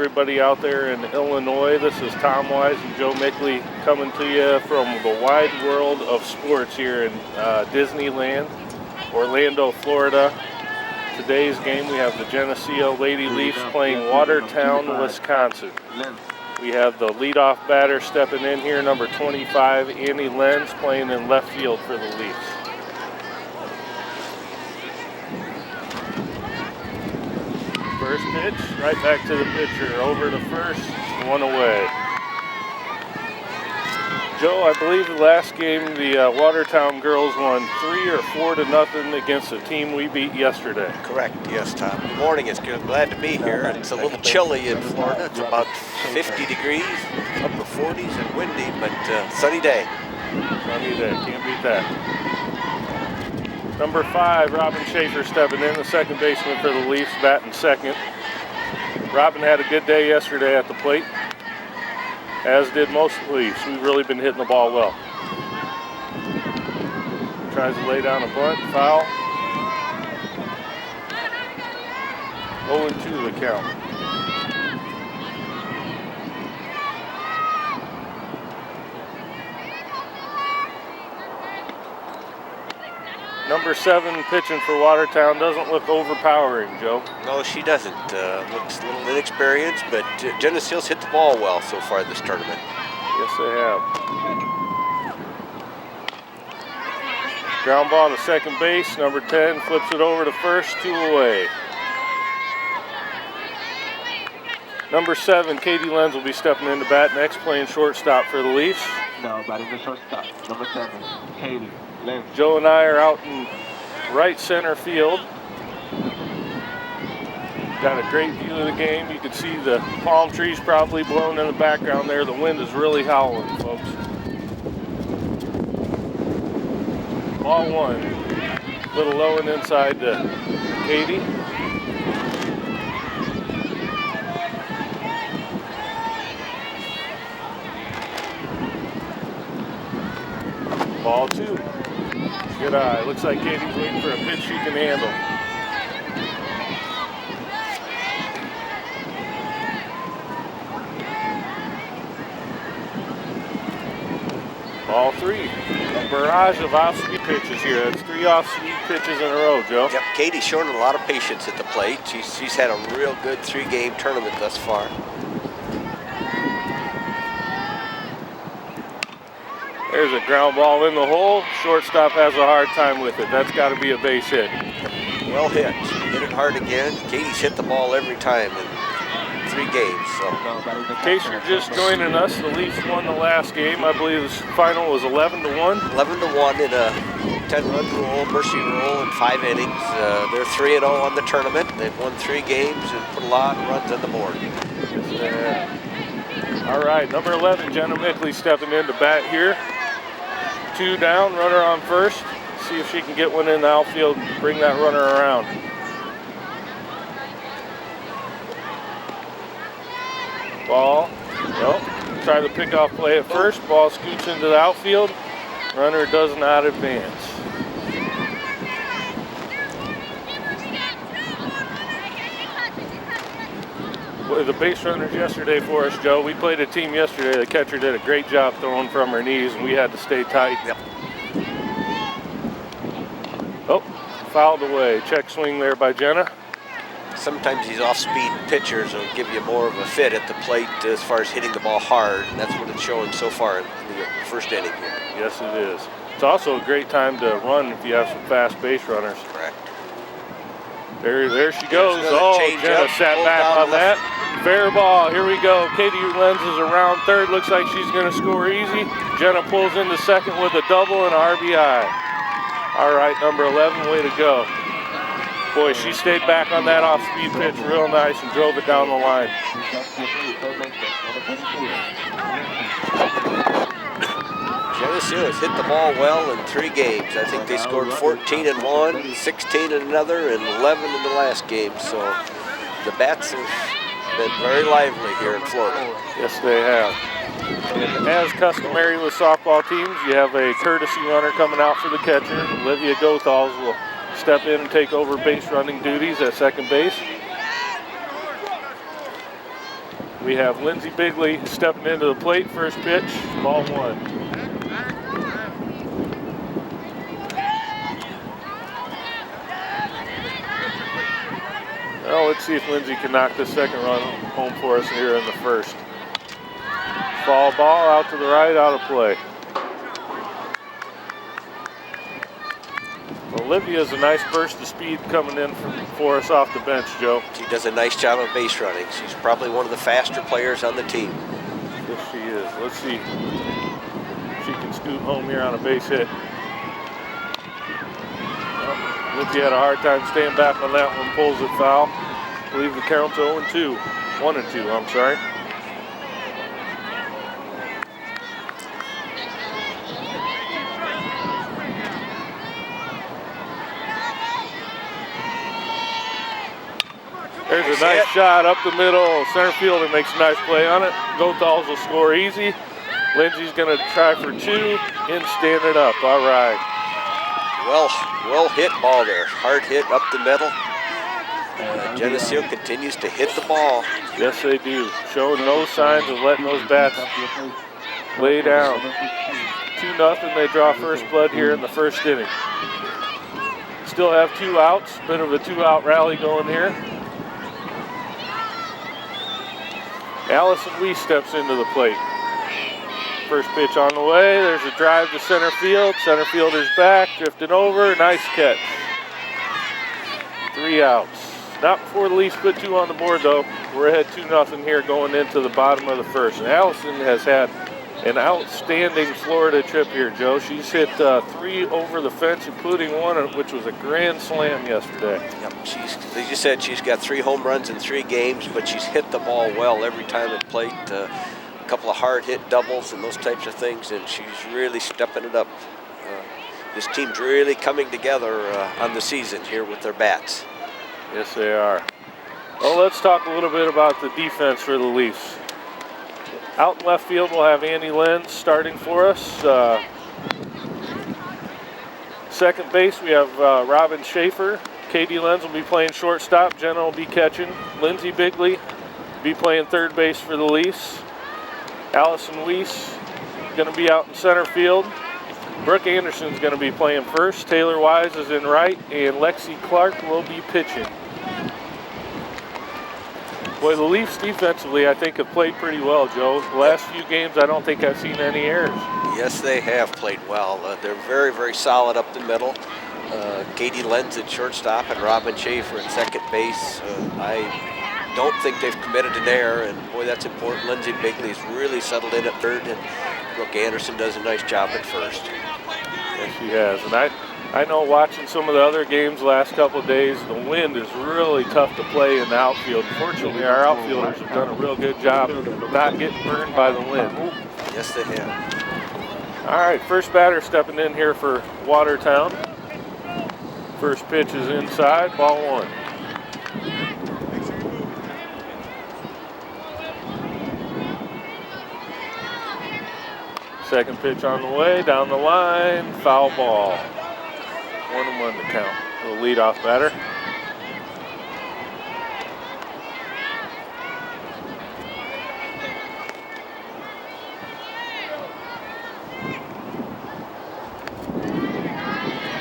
everybody out there in Illinois. This is Tom Wise and Joe Mickley coming to you from the wide world of sports here in Disneyland, Orlando, Florida. Today's game, we have the Geneseo Lady Leafs playing Watertown, Wisconsin. We have the leadoff batter stepping in here, number 25, Annie Lenz, playing in left field for the Leafs. First pitch, right back to the pitcher, over to first, one away. Joe, I believe the last game the Watertown girls won 3 or 4 to nothing against a team we beat yesterday. Correct, yes, Tom. Good morning, it's good. Glad to be here. It's a little chilly in Florida. It's about 50 degrees, upper 40s and windy, but sunny day. Sunny day, can't beat that. Number 5, Robin Schaefer stepping in, the second baseman for the Leafs, batting second. Robin had a good day yesterday at the plate, as did most of the Leafs. We've really been hitting the ball well. Tries to lay down a bunt, foul. 0-2 the count. Number 7 pitching for Watertown doesn't look overpowering, Joe. No, she doesn't. Looks a little inexperienced, but Geneseo's hit the ball well so far this tournament. Yes, they have. Ground ball to second base. Number 10 flips it over to first, 2 away. Number 7, Katie Lenz will be stepping into bat next, playing shortstop for the Leafs. No, batting the shortstop. Number 7, Katie Lenz. Joe and I are out in right center field. Got a great view of the game. You can see the palm trees probably blowing in the background there. The wind is really howling, folks. Ball 1. A little low and inside to Katie. Ball 2. Good eye. Looks like Katie's waiting for a pitch she can handle. Ball 3. A barrage of off-speed pitches here. That's 3 off-speed pitches in a row, Joe. Yep, Katie's showing a lot of patience at the plate. She's had a real good 3-game tournament thus far. There's a ground ball in the hole. Shortstop has a hard time with it. That's got to be a base hit. Well hit. She hit it hard again. Katie's hit the ball every time in 3 games. So, in case you're just joining us, the Leafs won the last game. I believe the final was 11-1. 11-1 in a 10-run roll, mercy roll in 5 innings. They're 3-0 on the tournament. They've won 3 games and put a lot of runs on the board. All right, number 11, Jenna Mickley stepping in to bat here. 2 down, runner on first. See if she can get one in the outfield and bring that runner around. Ball, nope. Try the pickoff play at first. Ball scoots into the outfield. Runner does not advance. The base runners yesterday for us, Joe. We played a team yesterday. The catcher did a great job throwing from her knees, and we had to stay tight. Yep. Oh, fouled away. Check swing there by Jenna. Sometimes these off-speed pitchers will give you more of a fit at the plate as far as hitting the ball hard, and that's what it's showing so far in the first inning here. Yes, it is. It's also a great time to run if you have some fast base runners. Correct. There she goes. Oh, Jenna sat back on that. Fair ball. Here we go. Katie Lenz is around third. Looks like she's going to score easy. Jenna pulls into second with a double and RBI. All right, number 11, way to go. Boy, she stayed back on that off-speed pitch real nice and drove it down the line. Geneseo has hit the ball well in 3 games. I think they scored 14 in one, 16 in another, and 11 in the last game. So the bats have been very lively here in Florida. Yes, they have. And as customary with softball teams, you have a courtesy runner coming out for the catcher. Olivia Gothals will step in and take over base running duties at second base. We have Lindsey Bigley stepping into the plate. First pitch, ball 1. Well, let's see if Lindsey can knock the second run home for us here in the first. Foul ball out to the right, out of play. Olivia's a nice burst of speed coming in for us off the bench, Joe. She does a nice job of base running. She's probably one of the faster players on the team. Yes, she is. Let's see if she can scoot home here on a base hit. Well, Lindsey had a hard time staying back on that one, pulls it foul. I believe the count's 0-2. 1-2, I'm sorry. There's a nice shot up the middle. Center fielder makes a nice play on it. Goethals will score easy. Lindsey's going to try for 2 and stand it up. All right. Well hit ball there. Hard hit up the middle. Geneseo continues to hit the ball. Yes, they do. Showing no signs of letting those bats lay down. 2-0. They draw first blood here in the first inning. Still have 2 outs. Bit of a 2-out rally going here. Allison Weiss steps into the plate. First pitch on the way. There's a drive to center field. Center fielder's back, drifting over. Nice catch. 3 outs. Not before the Leafs put 2 on the board, though. We're ahead 2-0 here going into the bottom of the first. And Allison has had an outstanding Florida trip here, Joe. She's hit 3 over the fence, including one which was a grand slam yesterday. Yep, as you said, she's got 3 home runs in 3 games, but she's hit the ball well every time at plate. A couple of hard hit doubles and those types of things, and she's really stepping it up. This team's really coming together on the season here with their bats. Yes, they are. Well, let's talk a little bit about the defense for the Leafs. Out in left field, we'll have Andy Lenz starting for us. Second base, we have Robin Schaefer. Katie Lenz will be playing shortstop. Jenna will be catching. Lindsey Bigley be playing third base for the Leafs. Allison Weiss going to be out in center field. Brooke Anderson's going to be playing first. Taylor Wise is in right, and Lexi Clark will be pitching. Boy, the Leafs defensively, I think, have played pretty well, Joe. The last few games, I don't think I've seen any errors. Yes, they have played well. They're very, very solid up the middle. Katie Lenz at shortstop and Robin Schaefer at second base. I don't think they've committed an error, and boy, that's important. Lindsey Bigley's really settled in at third, and Brooke Anderson does a nice job at first. Yes, she has. And I know watching some of the other games the last couple of days, the wind is really tough to play in the outfield. Fortunately, our outfielders have done a real good job of not getting burned by the wind. Yes, they have. All right, first batter stepping in here for Watertown. First pitch is inside, ball 1. Second pitch on the way, down the line, foul ball. 1-1 to count. The leadoff batter.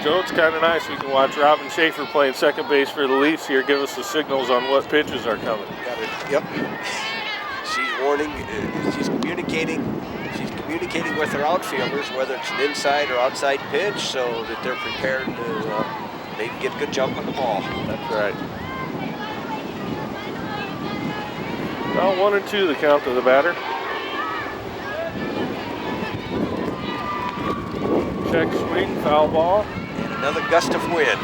Joe, it's kind of nice. We can watch Robin Schaefer playing second base for the Leafs here, give us the signals on what pitches are coming. Yep. She's warning, she's communicating with her outfielders, whether it's an inside or outside pitch, so that they're prepared to maybe get a good jump on the ball. That's right. Well, 1-2 the count to the batter. Check swing, foul ball. And another gust of wind.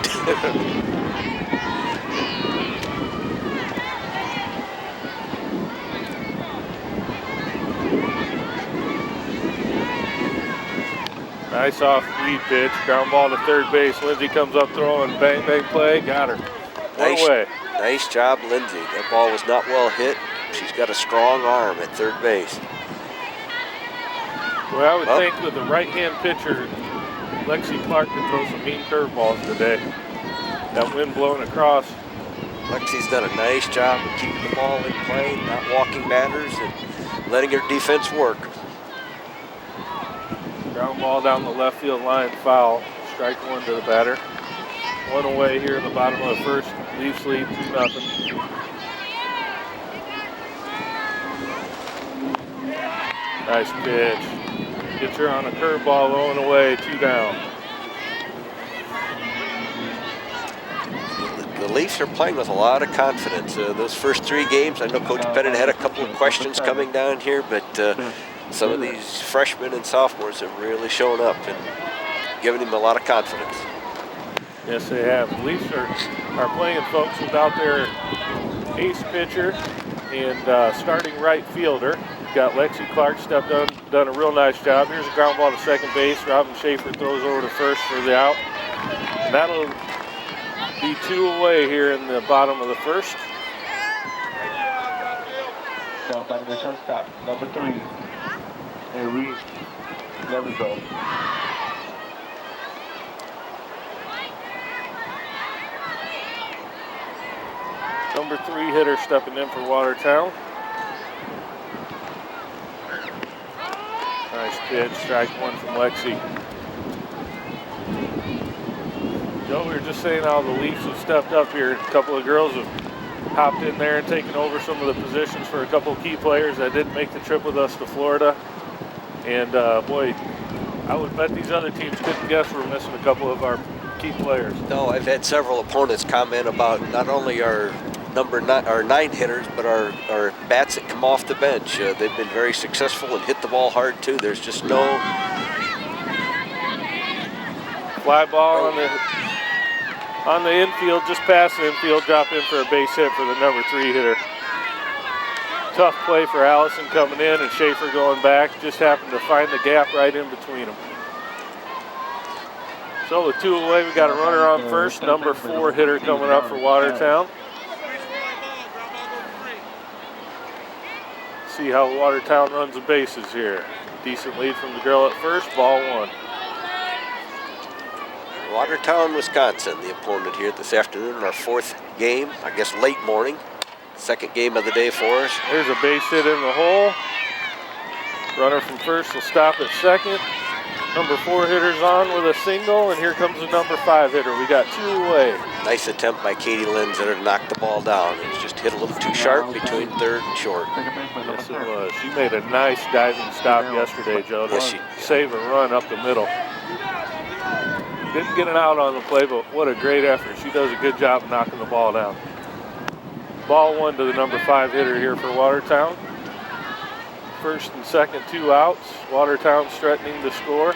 Nice off-speed pitch, ground ball to third base. Lindsey comes up throwing, bang, bang play, got her. One away. Nice job, Lindsey. That ball was not well hit. She's got a strong arm at third base. Well, I would think with the right-hand pitcher, Lexi Clark can throw some mean curveballs today. That wind blowing across Lexi's done a nice job of keeping the ball in play, not walking batters, and letting her defense work. Ground ball down the left field line, foul. Strike one to the batter. One away here in the bottom of the first. Leafs lead 2-0. Nice pitch. Gets her on a curveball, low and away, 2 down. The Leafs are playing with a lot of confidence. Those first 3 games, I know Coach Pettit had a couple of questions coming down here, but some of these freshmen and sophomores have really shown up and given him a lot of confidence. Yes, they have. The Leafs are playing folks without their ace pitcher and starting right fielder. Got Lexi Clark done a real nice job. Here's a ground ball to second base. Robin Schaefer throws over to first for the out. And that'll be 2 away here in the bottom of the first. Now batting the shortstop, number 3. Reed. There we go. Number 3 hitter stepping in for Watertown. Nice pitch, strike one from Lexi. Joe, we were just saying how the Leafs have stepped up here. A couple of girls have hopped in there and taken over some of the positions for a couple of key players that didn't make the trip with us to Florida. And boy, I would bet these other teams couldn't guess we're missing a couple of our key players. No, I've had several opponents comment about not only our our 9 hitters, but our bats that come off the bench. They've been very successful and hit the ball hard too. There's just no fly ball on the infield, just past the infield, drop in for a base hit for the number 3 hitter. Tough play for Allison coming in and Schaefer going back. Just happened to find the gap right in between them. So with 2 away, we got a runner on first. Number 4 hitter coming up for Watertown. See how Watertown runs the bases here. Decent lead from the girl at first, ball 1. Watertown, Wisconsin, the opponent here this afternoon, our 4th game, I guess late morning. 2nd game of the day for us. There's a base hit in the hole. Runner from first will stop at second. Number 4 hitter's on with a single, and here comes the number 5 hitter. We got 2 away. Nice attempt by Katie Lindsay to knock the ball down. It was just hit a little too sharp between third and short. Yes, it was. She made a nice diving stop yesterday, Joe, to save a run up the middle. Didn't get an out on the play, but what a great effort. She does a good job of knocking the ball down. Ball 1 to the number 5 hitter here for Watertown. First and second, 2 outs. Watertown's threatening to score.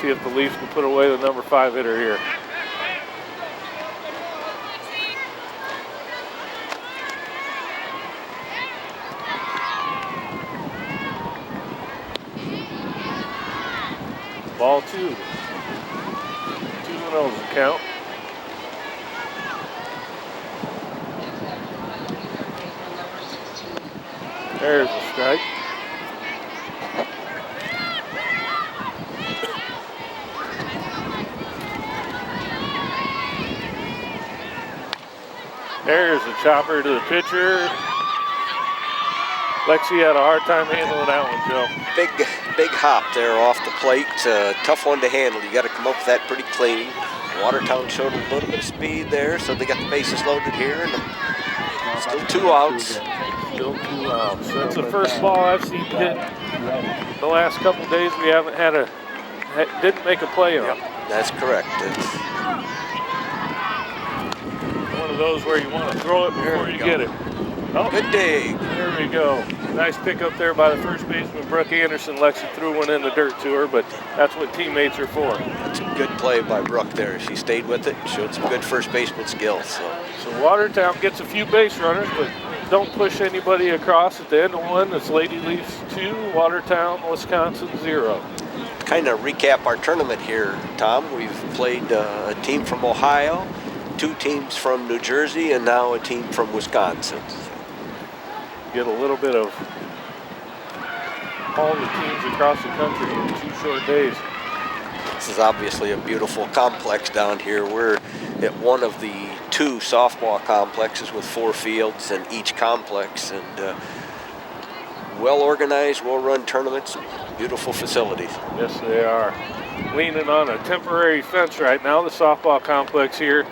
See if the Leafs can put away the number 5 hitter here. Ball 2. 2-0 is the count. There's a strike. There's a chopper to the pitcher. Lexi had a hard time handling that one, Joe. Big hop there off the plate. Tough one to handle. You got to come up with that pretty clean. Watertown showed a little bit of speed there, so they got the bases loaded here. And still 2 outs. Still 2 outs. That's the first ball I've seen hit the last couple days. We haven't didn't make a play on. That's correct. It's one of those where you want to throw it before you get it. Oh, good dig. There we go. Nice pick up there by the first baseman, Brooke Anderson. Lexi threw one in the dirt to her, but that's what teammates are for. That's a good play by Brooke there. She stayed with it, showed some good first baseman skills. So Watertown gets a few base runners, but don't push anybody across at the end of one. It's Lady Leafs 2, Watertown, Wisconsin 0. Kind of recap our tournament here, Tom. We've played a team from Ohio, 2 teams from New Jersey, and now a team from Wisconsin. Get a little bit of all the teams across the country in 2 short days. This is obviously a beautiful complex down here. We're at one of the 2 softball complexes with 4 fields in each complex, and well organized, well run tournaments, beautiful facilities. Yes, they are. Leaning on a temporary fence right now. The softball complex here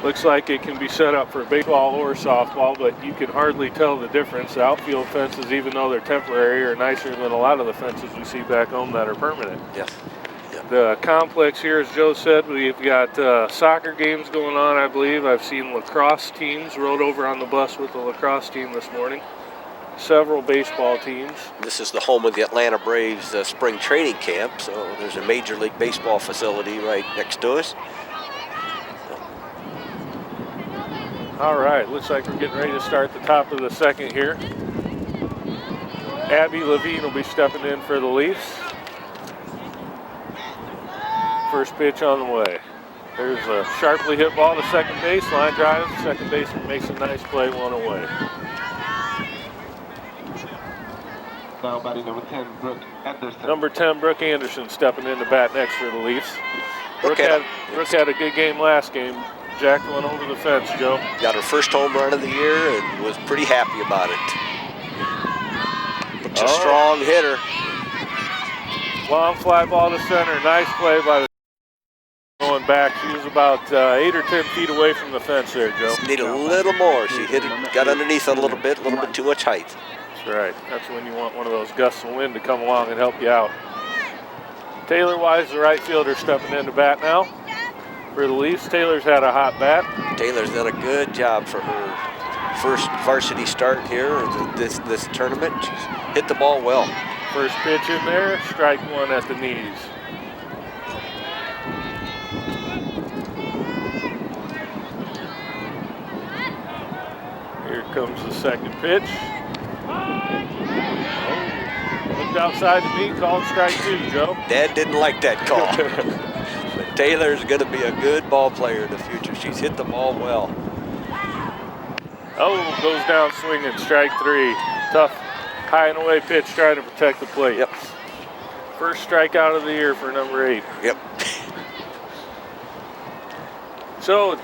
looks like it can be set up for baseball or softball, but you can hardly tell the difference. The outfield fences, even though they're temporary, are nicer than a lot of the fences we see back home that are permanent. Yes. Yep. The complex here, as Joe said, we've got soccer games going on, I believe. I've seen lacrosse teams. Rode over on the bus with the lacrosse team this morning. Several baseball teams. This is the home of the Atlanta Braves spring training camp, so there's a Major League Baseball facility right next to us. All right, looks like we're getting ready to start the top of the second here. Abby Levine will be stepping in for the Leafs. First pitch on the way. There's a sharply hit ball to second base, line drive. Second baseman makes a nice play, 1 away. Now batting number 10, Brooke Anderson. Number 10, Brooke Anderson, stepping in to bat next for the Leafs. Brooke Okay. had a good game last game. Jacked one over the fence, Joe. Got her first home run of the year and was pretty happy about it. Looks a strong hitter. Long fly ball to center. Nice play by the going back. She was about 8 or 10 feet away from the fence there, Joe. Just need a little more. She hit it, got underneath it a little bit too much height. That's right. That's when you want one of those gusts of wind to come along and help you out. Taylor Wise, the right fielder, stepping in to bat now for the Leafs. Taylor's had a hot bat. Taylor's done a good job for her first varsity start here, this tournament. She's hit the ball well. First pitch in there, strike 1 at the knees. Here comes the second pitch. Looked outside to me, called strike 2, Joe. Dad didn't like that call. But Taylor's going to be a good ball player in the future. She's hit the ball well. Oh, goes down swinging, strike 3. Tough, high and away pitch trying to protect the plate. Yep. First strikeout of the year for number 8. Yep. So,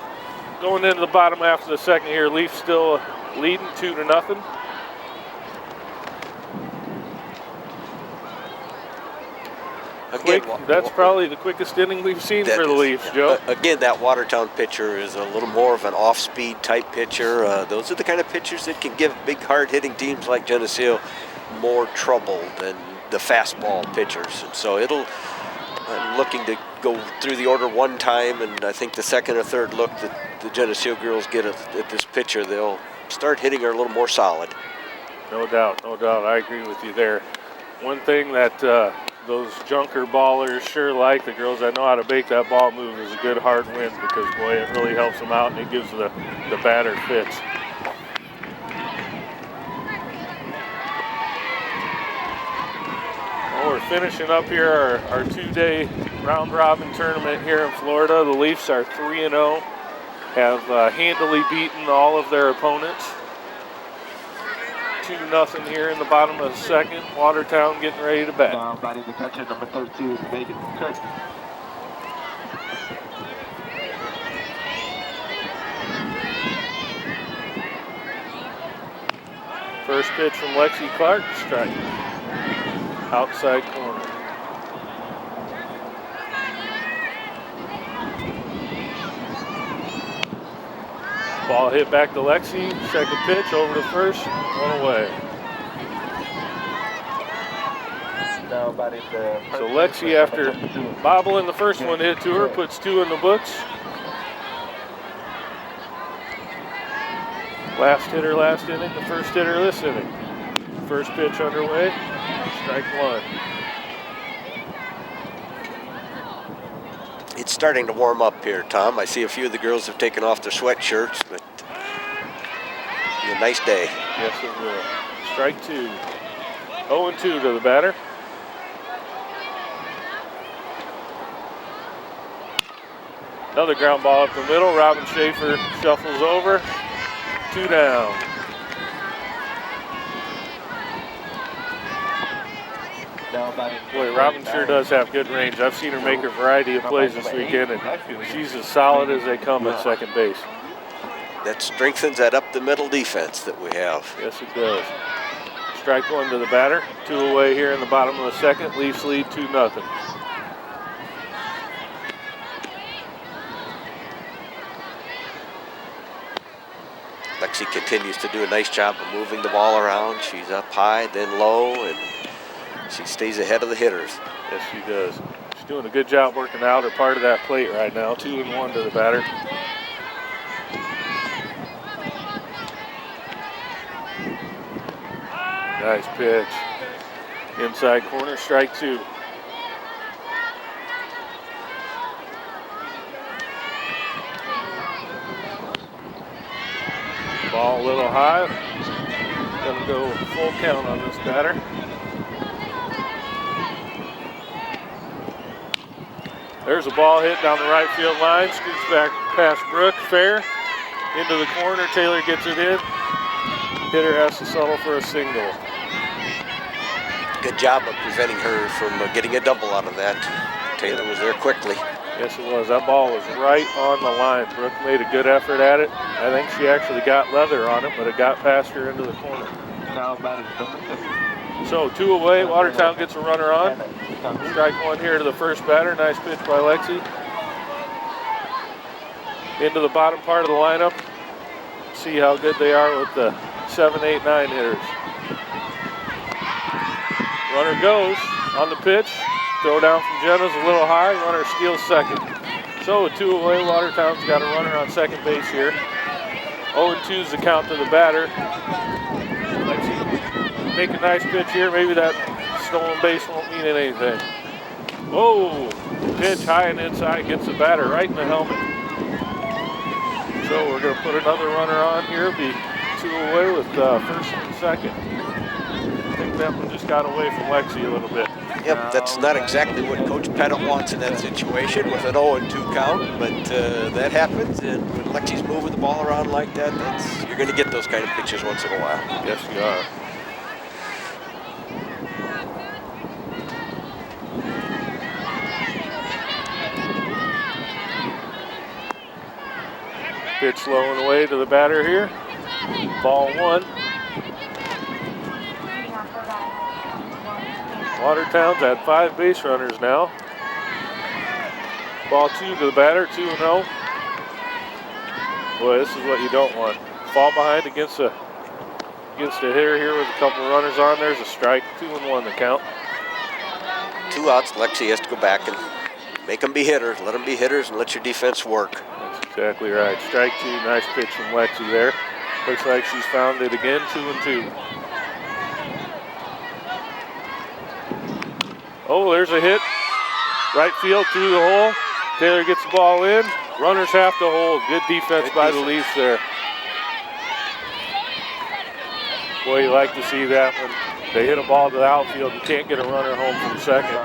going into the bottom half of the second here, Leafs still leading 2-0. Quick, that's probably the quickest inning we've seen for the Leafs, Joe. Again, that Watertown pitcher is a little more of an off-speed type pitcher. Those are the kind of pitchers that can give big, hard-hitting teams like Geneseo more trouble than the fastball pitchers. And so I'm looking to go through the order one time, and I think the second or third look that the Geneseo girls get at this pitcher, they'll start hitting her a little more solid. No doubt, no doubt. I agree with you there. One thing that those junker ballers sure like, the girls that know how to make that ball move, is a good hard wind, because boy, it really helps them out and it gives the batter fits. Well, we're finishing up here our 2-day round robin tournament here in Florida. The Leafs are 3-0, have handily beaten all of their opponents. 2-0 here in the bottom of the second. Watertown getting ready to bat. Now batting the catcher, number 13, Megan Kirk. First pitch from Lexi Clark, strike. Outside corner. Ball hit back to Lexi. Second pitch over to first, 1 away. Now batting the So Lexi, after bobbling the first one hit to her, puts 2 in the books. Last hitter last inning, the first hitter this inning. First pitch underway, strike 1. It's starting to warm up here, Tom. I see a few of the girls have taken off their sweatshirts, but it'll be a nice day. Yes, it will. Strike 2. 0-2 to the batter. Another ground ball up the middle. Robin Schaefer shuffles over. 2 down. Boy, Robin sure does have good range. I've seen her make a variety of plays this weekend, and she's as solid as they come at second base. that strengthens that up the middle defense that we have. Yes, it does. Strike one to the batter. 2 away here in the bottom of the second. Leafs lead 2-0. Lexi continues to do a nice job of moving the ball around. She's up high, then low, and she stays ahead of the hitters. Yes, she does. She's doing a good job working out her part of that plate right now. 2-1 to the batter. Nice pitch. Inside corner, strike 2. Ball a little high. Gonna go full count on this batter. There's a ball hit down the right field line. Scoots back past Brooke. Fair. Into the corner. Taylor gets it in. Hitter has to settle for a single. Good job of preventing her from getting a double out of that. Taylor was there quickly. Yes, it was. That ball was right on the line. Brooke made a good effort at it. I think she actually got leather on it, but it got past her into the corner. Now batter number 6. So 2 away. Watertown gets a runner on. Strike one here to the first batter. Nice pitch by Lexi. Into the bottom part of the lineup. See how good they are with the 7, 8, 9 hitters. Runner goes on the pitch. Throw down from Jenna's a little high. Runner steals second. So with 2 away, Watertown's got a runner on second base here. 0-2 is the count to the batter. Lexi make a nice pitch here. Maybe that stolen base won't mean anything. Whoa! Pitch high and inside gets the batter right in the helmet. So we're going to put another runner on here. Be 2 away with first and second. I think that one just got away from Lexi a little bit. Yep, that's not exactly what Coach Pettit wants in that situation with an 0-2 count, but that happens, and when Lexi's moving the ball around like that, you're going to get those kind of pitches once in a while. Yes, you are. Pitch low and away to the batter here. Ball 1. Watertown's had 5 base runners now. Ball 2 to the batter, 2-0. Boy, this is what you don't want. Fall behind against a hitter here with a couple runners on. There's a strike, 2-1 the count. 2 outs. Lexi has to go back and make them be hitters. Let them be hitters and let your defense work. That's exactly right. Strike 2, nice pitch from Lexi there. Looks like she's found it again, 2-2. Oh, there's a hit. Right field through the hole. Taylor gets the ball in. Runners have to hold. Good defense by the Leafs there. Boy, you like to see that when they hit a ball to the outfield. You can't get a runner home from second.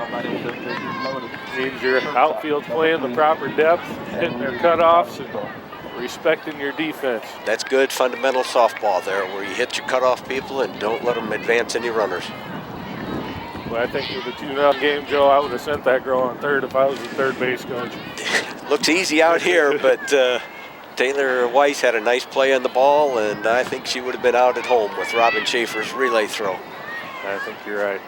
Means your outfield's playing the proper depth, hitting their cutoffs, and respecting your defense. That's good fundamental softball there, where you hit your cutoff people and don't let them advance any runners. Well, I think with the 2-0 game, Joe, I would have sent that girl on third if I was the third base coach. Looks easy out here, but Taylor Weiss had a nice play on the ball, and I think she would have been out at home with Robin Schaefer's relay throw. I think you're right.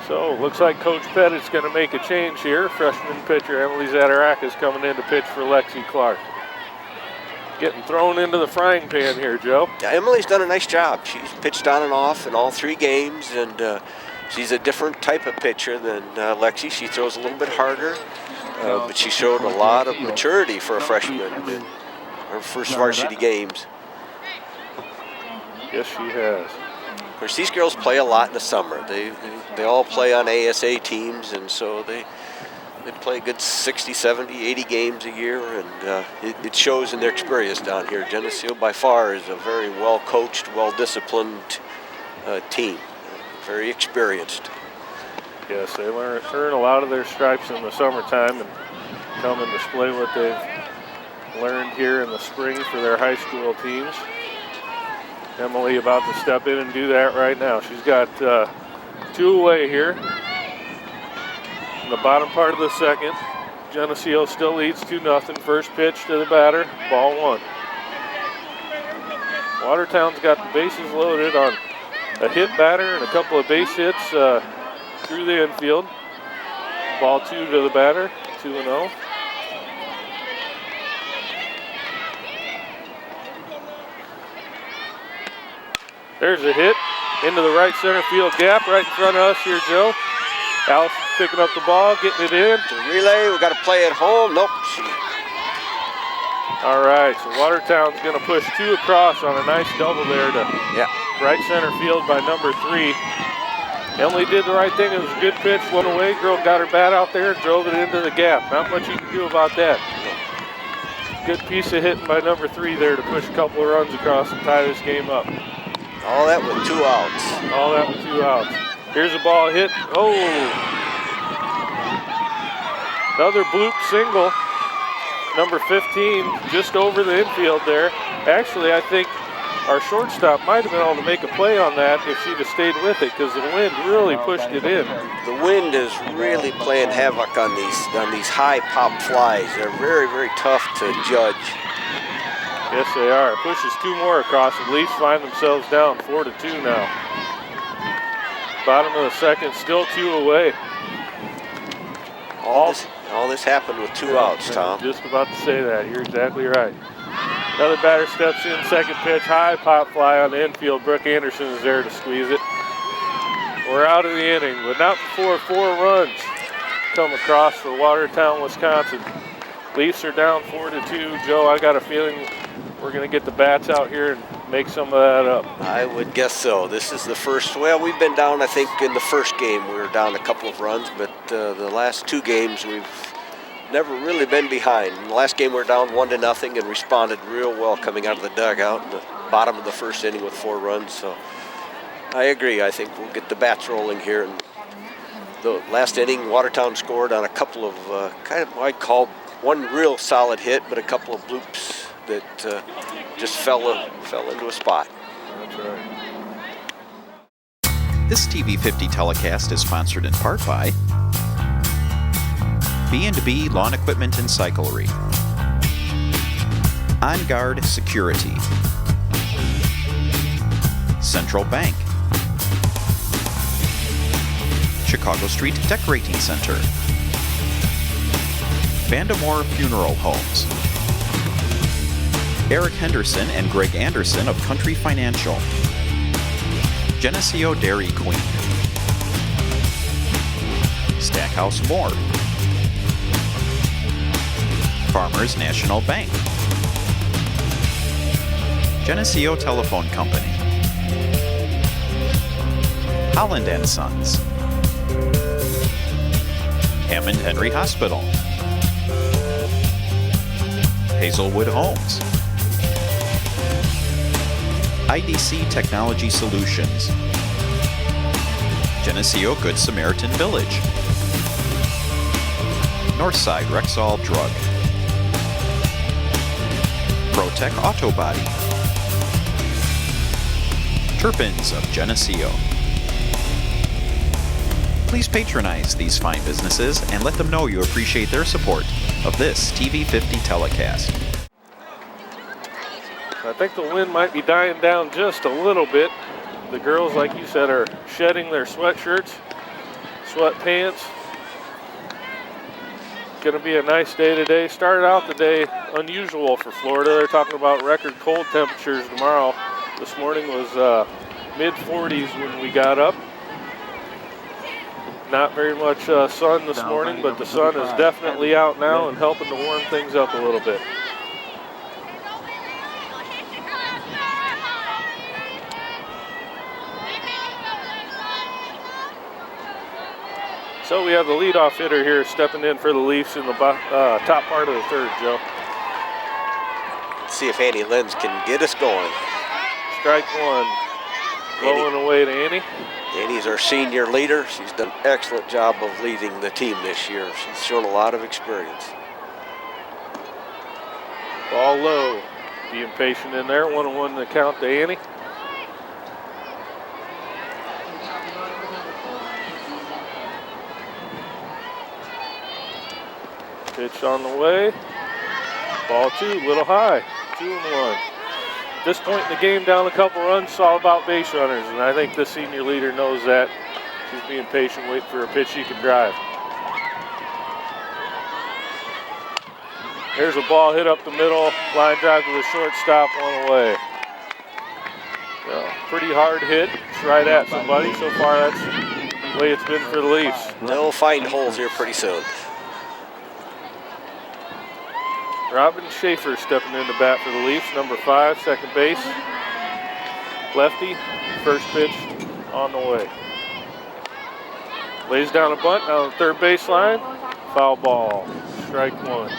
So, looks like Coach Pettit's going to make a change here. Freshman pitcher Emily Zadarak is coming in to pitch for Lexi Clark. Getting thrown into the frying pan here, Joe. Yeah, Emily's done a nice job. She's pitched on and off in all 3 games, and she's a different type of pitcher than Lexi. She throws a little bit harder, but she showed a lot of maturity for a freshman in her first varsity games. Yes, she has. Of course, these girls play a lot in the summer. They all play on ASA teams, and so they play a good 60, 70, 80 games a year, and it shows in their experience down here. Geneseo, by far, is a very well-coached, well-disciplined team, very experienced. Yes, they earn a lot of their stripes in the summertime and come and display what they've learned here in the spring for their high school teams. Emily about to step in and do that right now. She's got 2 away here in the bottom part of the second. Geneseo still leads 2-0. First pitch to the batter, ball 1. Watertown's got the bases loaded on a hit batter and a couple of base hits through the infield. Ball 2 to the batter, 2-0. There's a hit into the right center field gap right in front of us here, Joe. Allison picking up the ball, getting it in. The relay, we got to play at home. Nope. All right, so Watertown's going to push 2 across on a nice double there to right center field by number 3. Emily did the right thing. It was a good pitch, went away. Girl got her bat out there, drove it into the gap. Not much you can do about that. Good piece of hitting by number 3 there to push a couple of runs across and tie this game up. All that with 2 outs. All that with 2 outs. Here's a ball hit. Oh! Another bloop single. Number 15 just over the infield there. Actually, I think our shortstop might have been able to make a play on that if she'd have stayed with it because the wind really pushed it in. The wind is really playing havoc on these high pop flies. They're very, very tough to judge. Yes, they are. Pushes 2 more across. The Leafs find themselves down 4-2 now. Bottom of the second, still 2 away. All this happened with 2 outs, Tom. Just about to say that. You're exactly right. Another batter steps in, second pitch, high pop fly on the infield. Brooke Anderson is there to squeeze it. We're out of the inning, but not before 4 runs come across for Watertown, Wisconsin. Leafs are down 4-2. Joe, I got a feeling we're going to get the bats out here and make some of that up. I would guess so. This is the first, well, we've been down, I think, in the first game. We were down a couple of runs, but the last 2 games we've never really been behind. In the last game we were down 1-0 and responded real well coming out of the dugout in the bottom of the first inning with 4 runs. So I agree. I think we'll get the bats rolling here. And the last inning, Watertown scored on a couple of kind of what I call one real solid hit, but a couple of bloops that just fell into a spot. That's right. This TV50 telecast is sponsored in part by B&B Lawn Equipment and Cyclery, On Guard Security, Central Bank, Chicago Street Decorating Center, Vandemore Funeral Homes, Eric Henderson and Greg Anderson of Country Financial, Geneseo Dairy Queen, Stackhouse More, Farmers National Bank, Geneseo Telephone Company, Holland & Sons, Hammond Henry Hospital, Hazelwood Homes, IDC Technology Solutions, Geneseo Good Samaritan Village, Northside Rexall Drug, Protec Auto Body, Turpins of Geneseo. Please patronize these fine businesses and let them know you appreciate their support of this TV50 telecast. I think the wind might be dying down just a little bit. The girls, like you said, are shedding their sweatshirts, sweatpants. Going to be a nice day today. Started out the day unusual for Florida. They're talking about record cold temperatures tomorrow. This morning was mid-40s when we got up. Not very much sun this morning, but the sun is definitely out now and helping to warm things up a little bit. So we have the leadoff hitter here stepping in for the Leafs in the top part of the third, Joe. Let's see if Annie Lenz can get us going. Strike 1. Blowing away to Annie. Annie's our senior leader. She's done an excellent job of leading the team this year. She's shown a lot of experience. Ball low. Being patient in there. 1-1 the count to Annie. Pitch on the way. Ball 2, a little high. 2-1. At this point in the game, down a couple runs, it's all about base runners, and I think the senior leader knows that. She's being patient, waiting for a pitch she can drive. There's a ball hit up the middle. Line drive to the shortstop, 1 away. Pretty hard hit. It's right at somebody. So far, that's the way it's been for the Leafs. They'll find holes here pretty soon. Robin Schaefer stepping in to bat for the Leafs, number 5, second base. Lefty, first pitch on the way. Lays down a bunt on the third baseline. Foul ball, strike 1.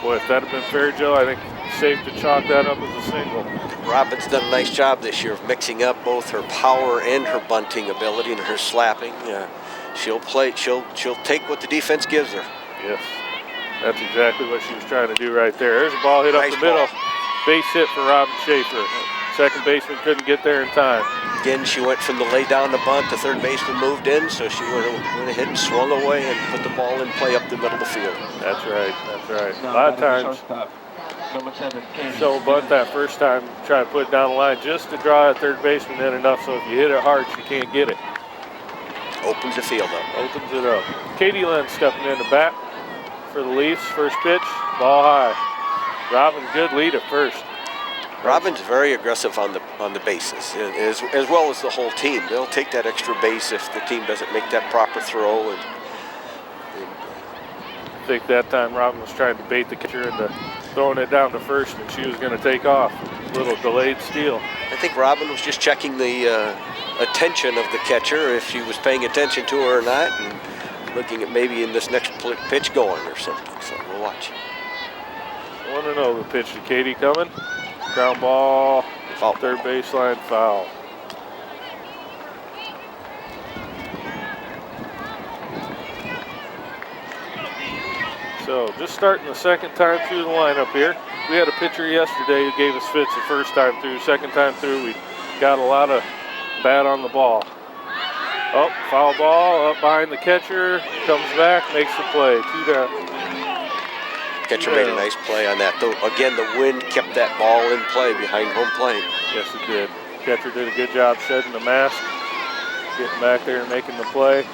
Boy, if that had been fair, Joe, I think it's safe to chalk that up as a single. Robin's done a nice job this year of mixing up both her power and her bunting ability and her slapping. She'll take what the defense gives her. Yes, that's exactly what she was trying to do right there. There's a ball hit up the middle. Base hit for Robin Schaefer. Second baseman couldn't get there in time. Again, she went from the lay down to bunt. The third baseman moved in, so she went ahead and swung away and put the ball in play up the middle of the field. That's right, that's right. A lot of times, she'll bunt that first time, try to put it down the line just to draw that third baseman in enough so if you hit it hard, she can't get it. Opens the field up. Opens it up. Katie Lynn stepping in to bat for the Leafs. First pitch, ball high. Robin, good lead at first. Robin's very aggressive on the bases, as well as the whole team. They'll take that extra base if the team doesn't make that proper throw. I think that time Robin was trying to bait the catcher into throwing it down to first, and she was going to take off. A little delayed steal. I think Robin was just checking the attention of the catcher, if she was paying attention to her or not, and looking at maybe in this next pitch going or something. So we'll watch. 1-0 the pitch to Katie coming. Ground ball, foul. Third baseline foul. So just starting the second time through the lineup here. We had a pitcher yesterday who gave us fits the first time through. Second time through, we got a lot of bat on the ball. Oh, foul ball up behind the catcher. Comes back, makes the play. 2 down. Catcher made a nice play on that. Though again, the wind kept that ball in play behind home plate. Yes, it did. Catcher did a good job shedding the mask, getting back there and making the play.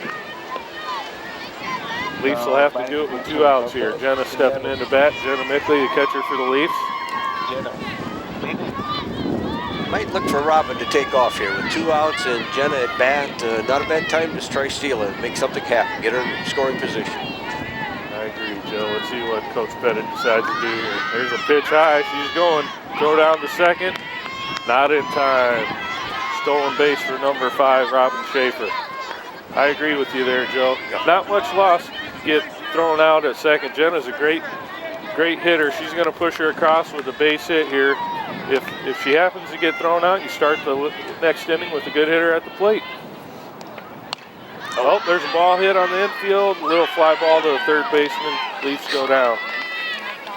Leafs will have to do it with 2 outs here. Jenna stepping in to bat. Jenna Mickley, the catcher for the Leafs. Might look for Robin to take off here with 2 outs and Jenna at bat. Not a bad time to try stealing, make something happen, get her in scoring position. I agree, Joe. Let's see what Coach Pettit decides to do here. There's a pitch high. She's going. Throw down to second. Not in time. Stolen base for number 5, Robin Schaefer. I agree with you there, Joe. Not much loss. Get thrown out at second. Jenna's a great hitter. She's going to push her across with a base hit here. If she happens to get thrown out, you start the next inning with a good hitter at the plate. Oh, there's a ball hit on the infield. Little fly ball to the third baseman. Leafs go down.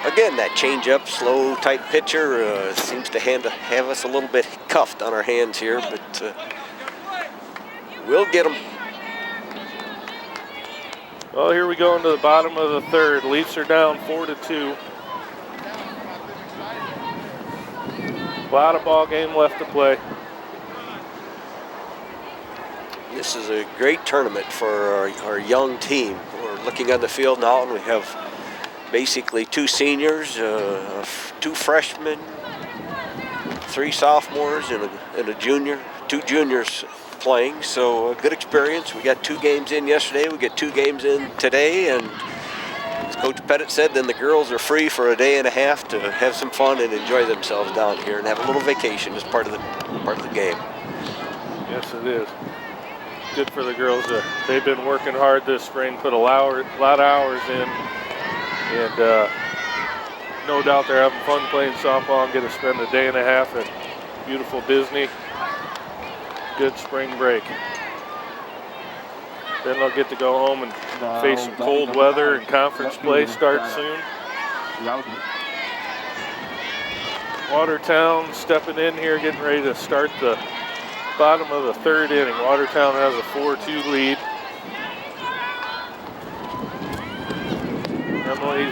Again, that changeup, slow, tight pitcher seems to have us a little bit cuffed on our hands here, but we'll get them. Well, here we go into the bottom of the third. Leafs are down 4-2. A lot of ball game left to play. This is a great tournament for our young team. We're looking on the field now, and we have basically 2 seniors, 2 freshmen, 3 sophomores, and a junior, 2 juniors playing. So a good experience. We got 2 games in yesterday. We get 2 games in today, and as Coach Pettit said, then the girls are free for a day and a half to have some fun and enjoy themselves down here and have a little vacation as part of the game. Yes, it is. Good for the girls. They've been working hard this spring, put a lot of hours in, and no doubt they're having fun playing softball and get to spend a day and a half at beautiful Disney. Good spring break. Then they'll get to go home and face some cold weather, and conference play starts soon. Watertown stepping in here, getting ready to start the bottom of the third inning. Watertown has a 4-2 lead.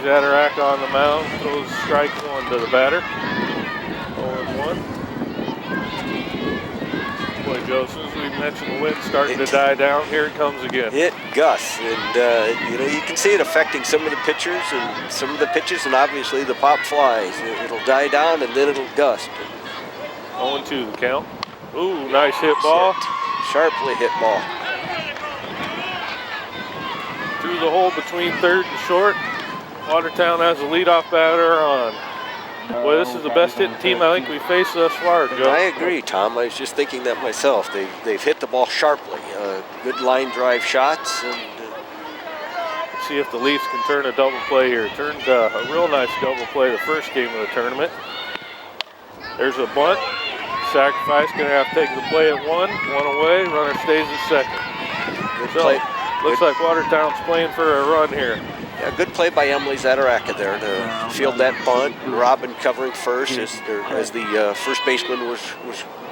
Zadarak on the mound, throws strike one to the batter. 0-1. Boy, Joe, as soon as we mentioned the wind starting to die down, here it comes again. It gusts, and you know, you can see it affecting some of the pitchers and some of the pitches, and obviously the pop flies. It'll die down and then it'll gust. 0-2 the count. Ooh, nice hit ball. Sharply hit ball. Through the hole between third and short. Watertown has a leadoff batter on. Boy, this is the best hitting team I think we faced thus far, Joe. I agree, Tom. I was just thinking that myself. They've hit the ball sharply. Good line drive shots. And see if the Leafs can turn a double play here. Turned a real nice double play the first game of the tournament. There's a bunt. Sacrifice, gonna have to take the play at one away. Runner stays at second. good So, play. looks like Watertown's playing for a run here. Yeah, good play by Emily Zadaraka there to field that bunt. Robin covering first as the first baseman was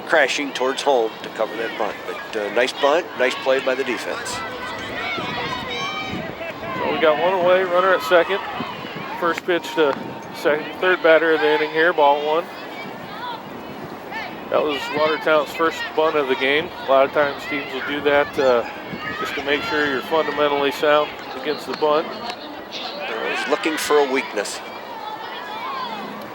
crashing towards home to cover that bunt. But nice bunt, nice play by the defense. So we got one away, runner at second. First pitch to third batter of the inning here, ball one. That was Watertown's first bunt of the game. A lot of times teams will do that just to make sure you're fundamentally sound against the bunt. He's looking for a weakness.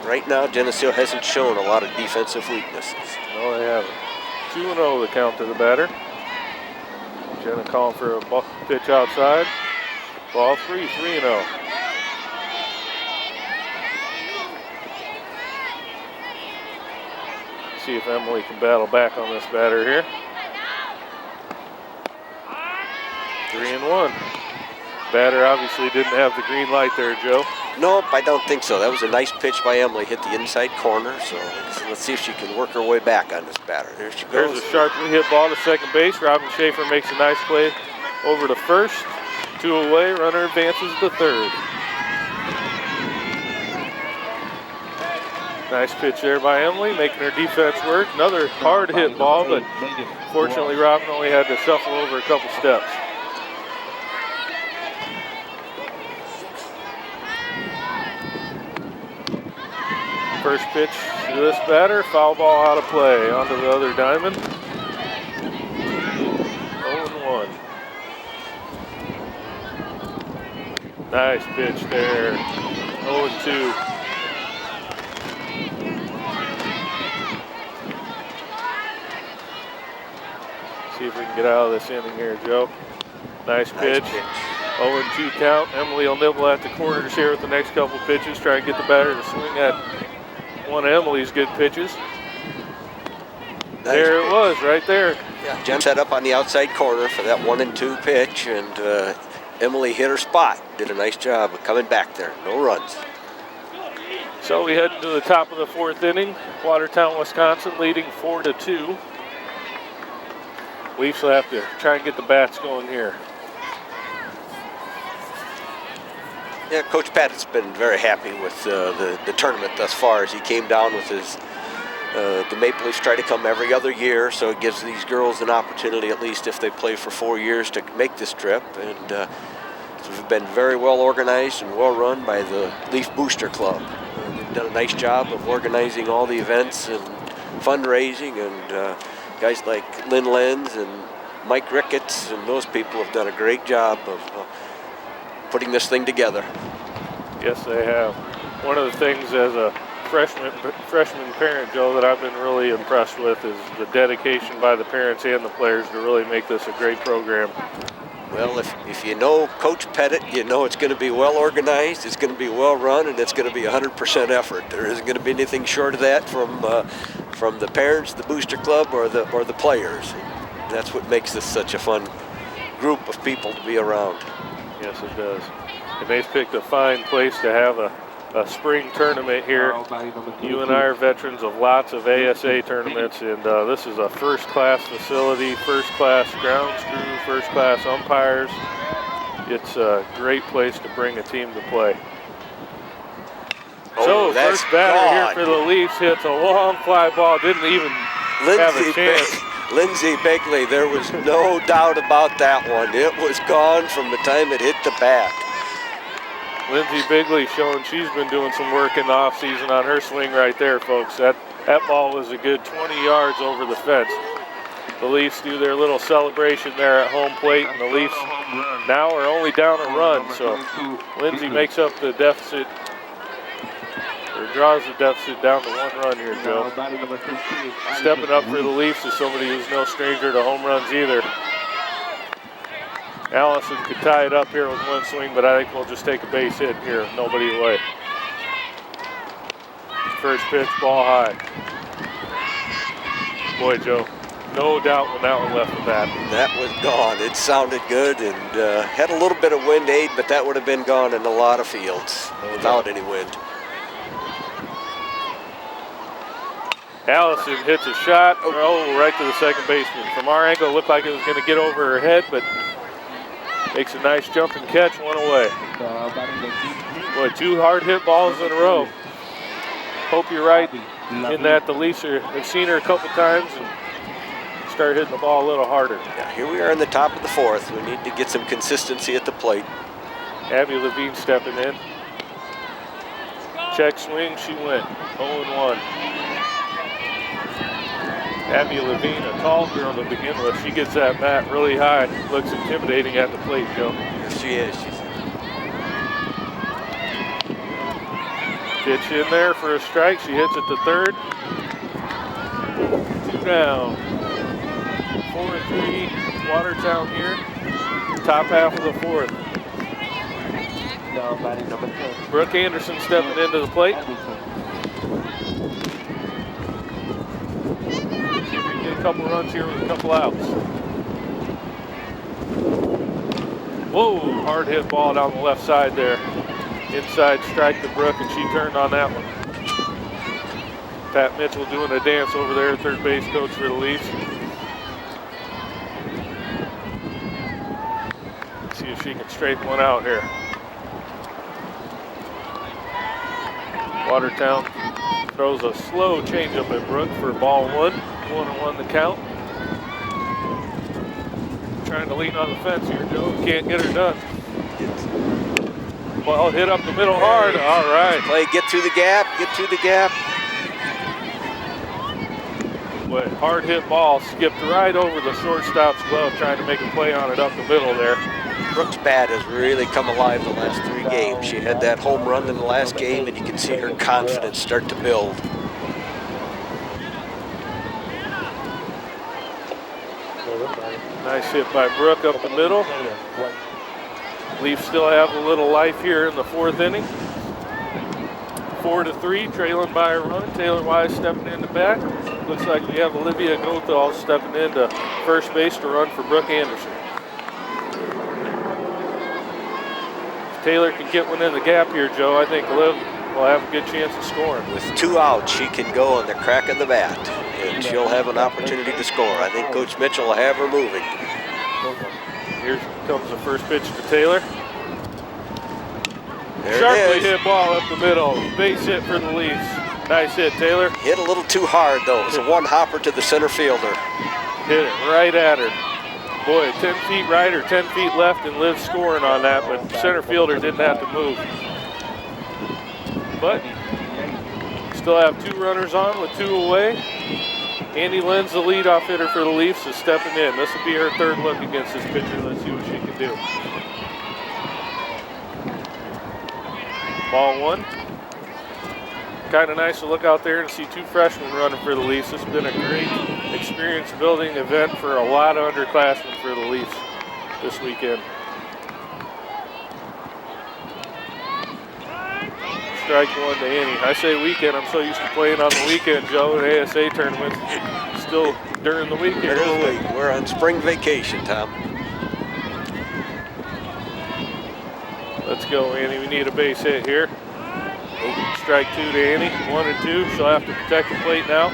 Right now, Geneseo hasn't shown a lot of defensive weaknesses. No, they haven't. 2-0 the count to the batter. Jenna calling for a pitch outside. Ball 3-0. See if Emily can battle back on this batter here. 3-1. Batter obviously didn't have the green light there, Joe. Nope, I don't think so. That was a nice pitch by Emily. Hit the inside corner. So let's see if she can work her way back on this batter. There she goes. There's a sharply hit ball to second base. Robin Schaefer makes a nice play over to first. 2 away. Runner advances to third. Nice pitch there by Emily, making her defense work. Another hard hit ball, but fortunately Robin only had to shuffle over a couple steps. First pitch to this batter, foul ball out of play, onto the other diamond. 0-1. Nice pitch there. 0-2. See if we can get out of this inning here, Joe. Nice pitch. 0-2 count. Emily will nibble at the corners here with the next couple pitches, try and get the batter to swing at one of Emily's good pitches. There it was, right there. Yeah, Jen set up on the outside corner for that 1-2 pitch, and Emily hit her spot. Did a nice job of coming back there. No runs. So we head into the top of the fourth inning. Watertown, Wisconsin leading 4-2. Leafs will have to try and get the bats going here. Yeah, Coach Pattett's been very happy with the tournament thus far as he came down with his, the Maple Leafs try to come every other year, so it gives these girls an opportunity, at least if they play for 4 years, to make this trip. And it's been very well organized and well run by the Leaf Booster Club. They've done a nice job of organizing all the events and fundraising, and guys like Lynn Lenz and Mike Ricketts and those people have done a great job of putting this thing together. Yes, they have. One of the things as a freshman parent, Joe, that I've been really impressed with is the dedication by the parents and the players to really make this a great program. Well, if you know Coach Pettit, you know it's going to be well organized, it's going to be well run, and it's going to be 100% effort. There isn't going to be anything short of that from the parents, the booster club, or the players. That's what makes this such a fun group of people to be around. Yes, it does. And they've picked a fine place to have a spring tournament here. You and I are veterans of lots of ASA tournaments, and this is a first-class facility, first-class grounds crew, first-class umpires. It's a great place to bring a team to play. Oh, so first batter here for the Leafs hits a long fly ball, didn't even have a chance. Lindsay Begley, there was no doubt about that one. It was gone from the time it hit the bat. Lindsay Bigley showing she's been doing some work in the offseason on her swing right there, folks. That ball was a good 20 yards over the fence. The Leafs do their little celebration there at home plate, and the Leafs now are only down a run. So Lindsay makes up the deficit, or draws the deficit down to 1 run here, Joe. Stepping up for the Leafs is somebody who's no stranger to home runs either. Allison could tie it up here with 1 swing, but I think we'll just take a base hit here with nobody away. First pitch, ball high. Boy, Joe, no doubt when that one left the bat. That was gone. It sounded good and had a little bit of wind aid, but that would have been gone in a lot of fields without any wind. Allison hits a shot, right to the second baseman. From our angle, it looked like it was going to get over her head, but makes a nice jump and catch, 1 away. Boy, 2 hard hit balls in a row. Hope you're right in that the Leafs have seen her a couple times and start hitting the ball a little harder. Yeah, here we are in the top of the 4th. We need to get some consistency at the plate. Abby Levine stepping in. Check swing, she went 0-1. Abby Levine, a tall girl to begin with. She gets that bat really high. Looks intimidating at the plate, Joe. Yes, she is. Pitch in there for a strike. She hits it to third. 2 down. 4-3, Watertown here. Top half of the 4th. Brooke Anderson stepping into the plate. See if we can get a couple runs here with a couple outs. Whoa, hard hit ball down the left side there. Inside strike to Brooke, and she turned on that one. Pat Mitchell doing a dance over there, third base coach for the Leafs. See if she can straighten one out here. Watertown throws a slow changeup at Brooke for ball 1. 1-1 the count. Trying to lean on the fence here, Joe. Can't get her done. Ball hit up the middle hard. All right. Play, get through the gap, get through the gap. But hard hit ball skipped right over the shortstop's glove, trying to make a play on it up the middle there. Brooke's bat has really come alive the last 3 games. She had that home run in the last game, and you can see her confidence start to build. Nice hit by Brooke up the middle. Leafs still have a little life here in the 4th inning. 4-3, trailing by a run. Taylor Wise stepping in the back. Looks like we have Olivia Gothal stepping into first base to run for Brooke Anderson. If Taylor can get one in the gap here, Joe, I think Liv will have a good chance of scoring. With 2 outs, she can go on the crack of the bat, and she'll have an opportunity to score. I think Coach Mitchell will have her moving. Here comes the first pitch to Taylor. There Sharply it is. hit ball up the middle. Base hit for the Leafs. Nice hit, Taylor. Hit a little too hard, though. It was a 1-hopper to the center fielder. Hit it right at her. Boy, 10 feet right or 10 feet left, and Liv scoring on that, but center fielder didn't have to move. But still have 2 runners on with 2 away. Andy Lynn's the leadoff hitter for the Leafs, is stepping in. This will be her 3rd look against this pitcher. Let's see what she can do. Ball 1. Kind of nice to look out there and see 2 freshmen running for the Leafs. This has been a great experience building event for a lot of underclassmen for the Leafs this weekend. Strike 1 to Annie. I say weekend, I'm so used to playing on the weekend, Joe, in ASA tournaments. Still during the weekend. During the week. We're on spring vacation, Tom. Let's go, Annie. We need a base hit here. Strike 2 to Annie. 1-2. She'll have to protect the plate now.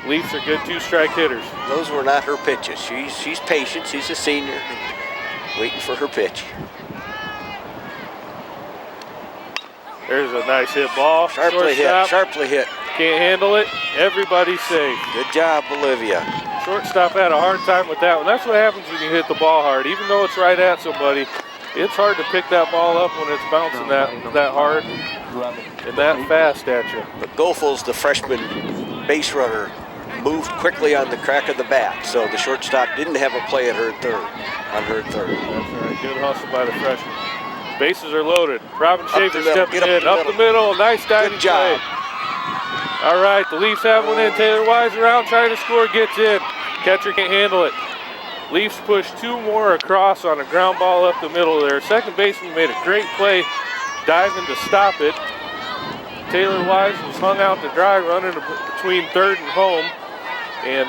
Leafs are good 2-strike hitters. Those were not her pitches. She's patient. She's a senior. Waiting for her pitch. There's a nice hit ball. Sharply hit. Sharply hit. Can't handle it. Everybody's safe. Good job, Olivia. Shortstop had a hard time with that one. That's what happens when you hit the ball hard. Even though it's right at somebody, It's hard to pick that ball up when it's bouncing that hard and that fast at you. But Goethals, the freshman base runner, moved quickly on the crack of the bat, so the shortstop didn't have a play at her third. That's all right. Good hustle by the freshman. Bases are loaded. Robin Schaefer stepping in. Up the middle. Nice diving Good job. play. All right, the Leafs have one in. Taylor Wise around trying to score. Gets in. Catcher can't handle it. Leafs push 2 more across on a ground ball up the middle there. Second baseman made a great play diving to stop it. Taylor Wise was hung out to dry running between third and home. And,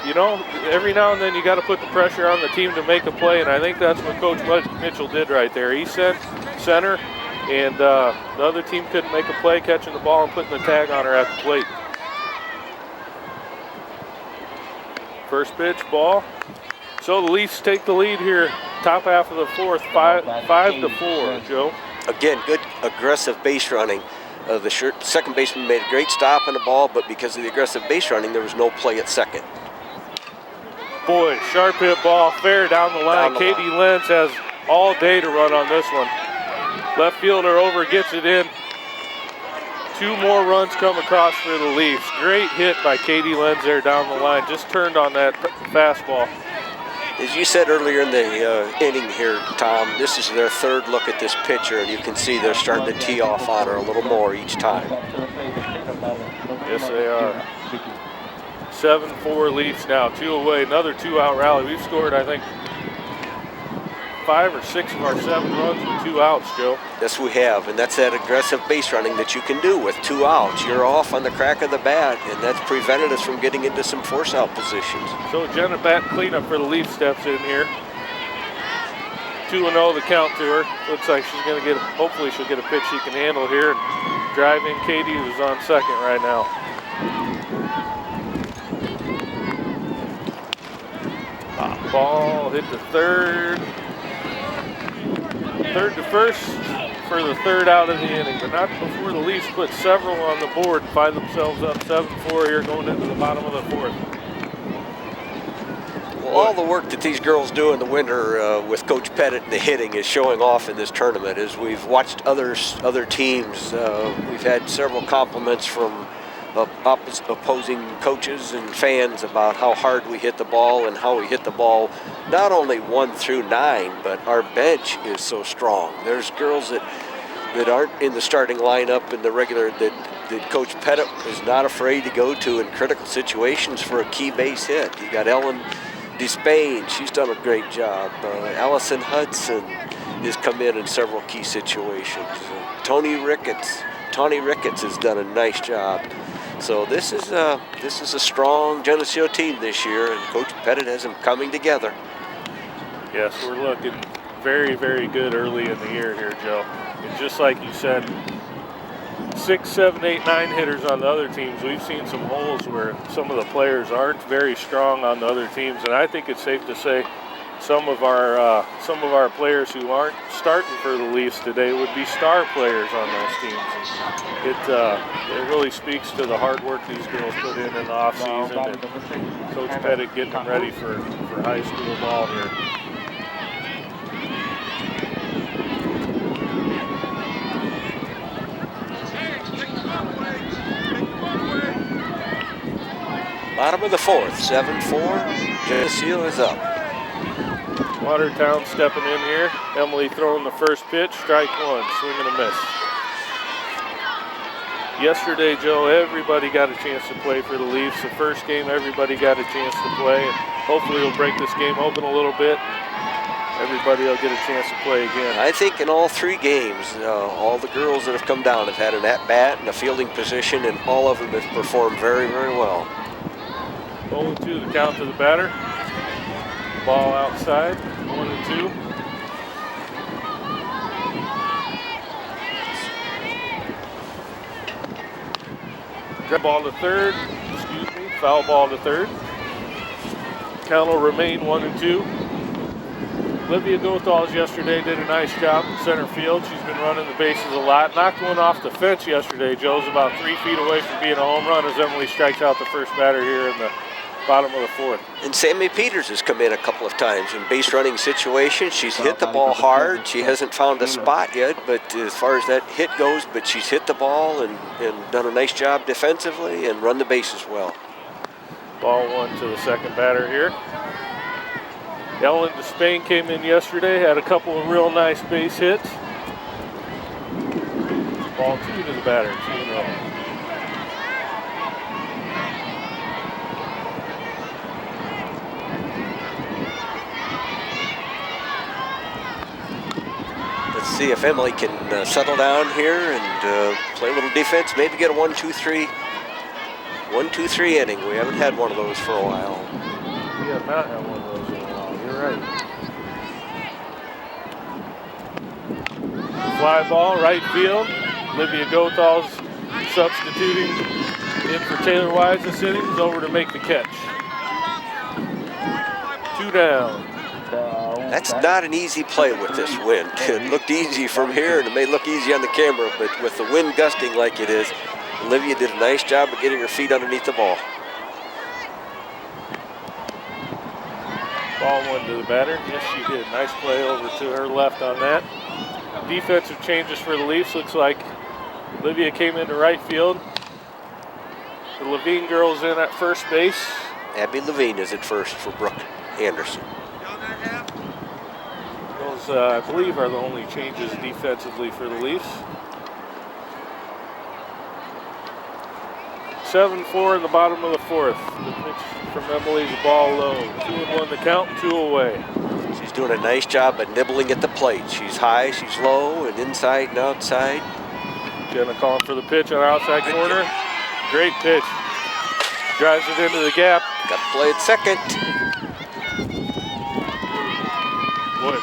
you know, every now and then you got to put the pressure on the team to make a play, and I think that's what Coach Mitchell did right there. He sent center, and the other team couldn't make a play, catching the ball and putting the tag on her at the plate. First pitch, ball. So the Leafs take the lead here, top half of the fourth, 5-4, Joe. Again, good aggressive base running. The second baseman made a great stop on the ball, but because of the aggressive base running, there was no play at second. Boy, sharp hit ball, fair down the line. Katie Lenz has all day to run on this one. Left fielder over, gets it in. 2 more runs come across for the Leafs. Great hit by Katie Lenz there down the line. Just turned on that fastball. As you said earlier in the inning here, Tom, this is their third look at this pitcher, and you can see they're starting to tee off on her a little more each time. Yes, they are. 7-4 Leafs now, 2 away, another 2-out rally. We've scored, I think, 5 or 6 of our 7 runs with 2 outs, Joe. Yes, we have, and that's that aggressive base running that you can do with 2 outs. You're off on the crack of the bat, and that's prevented us from getting into some force-out positions. So Jenna bat cleanup for the Leafs steps in here. 2-0 the count to her. Looks like she's going to get, hopefully she'll get a pitch she can handle here. And drive in Katie, who's on second right now. Ball hit the third. Third to first for the 3rd out of the inning, but not before the Leafs put several on the board and find themselves up 7-4 here going into the bottom of the 4th. Well, all the work that these girls do in the winter with Coach Pettit and the hitting is showing off in this tournament. As we've watched other teams, we've had several compliments from opposing coaches and fans about how hard we hit the ball and how we hit the ball not only 1 through 9, but our bench is so strong. There's girls that aren't in the starting lineup in the regular that Coach Pettit is not afraid to go to in critical situations for a key base hit. You got Ellen Despain, she's done a great job. Allison Hudson has come in several key situations. Tawny Ricketts has done a nice job. So this is a strong Geneseo team this year, and Coach Pettit has them coming together. Yes, we're looking very, very good early in the year here, Joe. And just like you said, 6, 7, 8, 9 hitters on the other teams. We've seen some holes where some of the players aren't very strong on the other teams, and I think it's safe to say some of our players who aren't starting for the Leafs today would be star players on those teams. It really speaks to the hard work these girls put in the offseason and Coach Pettit getting them ready for high school ball here. Bottom of the 4th, 7-4. Geneseo is up. Watertown stepping in here. Emily throwing the first pitch, strike 1, swing and a miss. Yesterday, Joe, everybody got a chance to play for the Leafs. The first game, everybody got a chance to play, and hopefully we'll break this game open a little bit. Everybody will get a chance to play again. I think in all 3 games, all the girls that have come down have had an at-bat and a fielding position, and all of them have performed very, very well. 0-2 the count to the batter. Ball outside, 1-2. Grab ball to third, foul ball to third. Count will remain 1-2. Olivia Goethals yesterday did a nice job in center field. She's been running the bases a lot. Knocked one off the fence yesterday. Joe's about 3 feet away from being a home run as Emily strikes out the first batter here in the bottom of the 4th. And Sammy Peters has come in a couple of times in base running situations. She's hit the ball hard. She hasn't found a spot yet, but as far as that hit goes, but she's hit the ball and done a nice job defensively and run the bases well. Ball 1 to the second batter here. Ellen Despain came in yesterday, had a couple of real nice base hits. Ball 2 to the batter, 2-0. Let's see if Emily can settle down here and play a little defense, maybe get a 1-2-3 inning. We haven't had one of those for a while. We have not had one of those in a while, you're right. Fly ball, right field. Olivia Gothal's substituting in for Taylor Wise this inning. Is over to make the catch. 2 down. That's not an easy play with this wind. It looked easy from here, and it may look easy on the camera, but with the wind gusting like it is, Olivia did a nice job of getting her feet underneath the ball. Ball 1 to the batter. Yes, she did. Nice play over to her left on that. Defensive changes for the Leafs. Looks like Olivia came into right field. The Levine girls in at first base. Abby Levine is at first for Brooke Anderson. Those, I believe, are the only changes defensively for the Leafs. 7-4 in the bottom of the 4th. The pitch from Emily's ball low. 2-1 the count, 2 away. She's doing a nice job at nibbling at the plate. She's high, she's low, and inside and outside. Jenna calling for the pitch on the outside corner. Great pitch. Drives it into the gap. Got to play at second. Boy,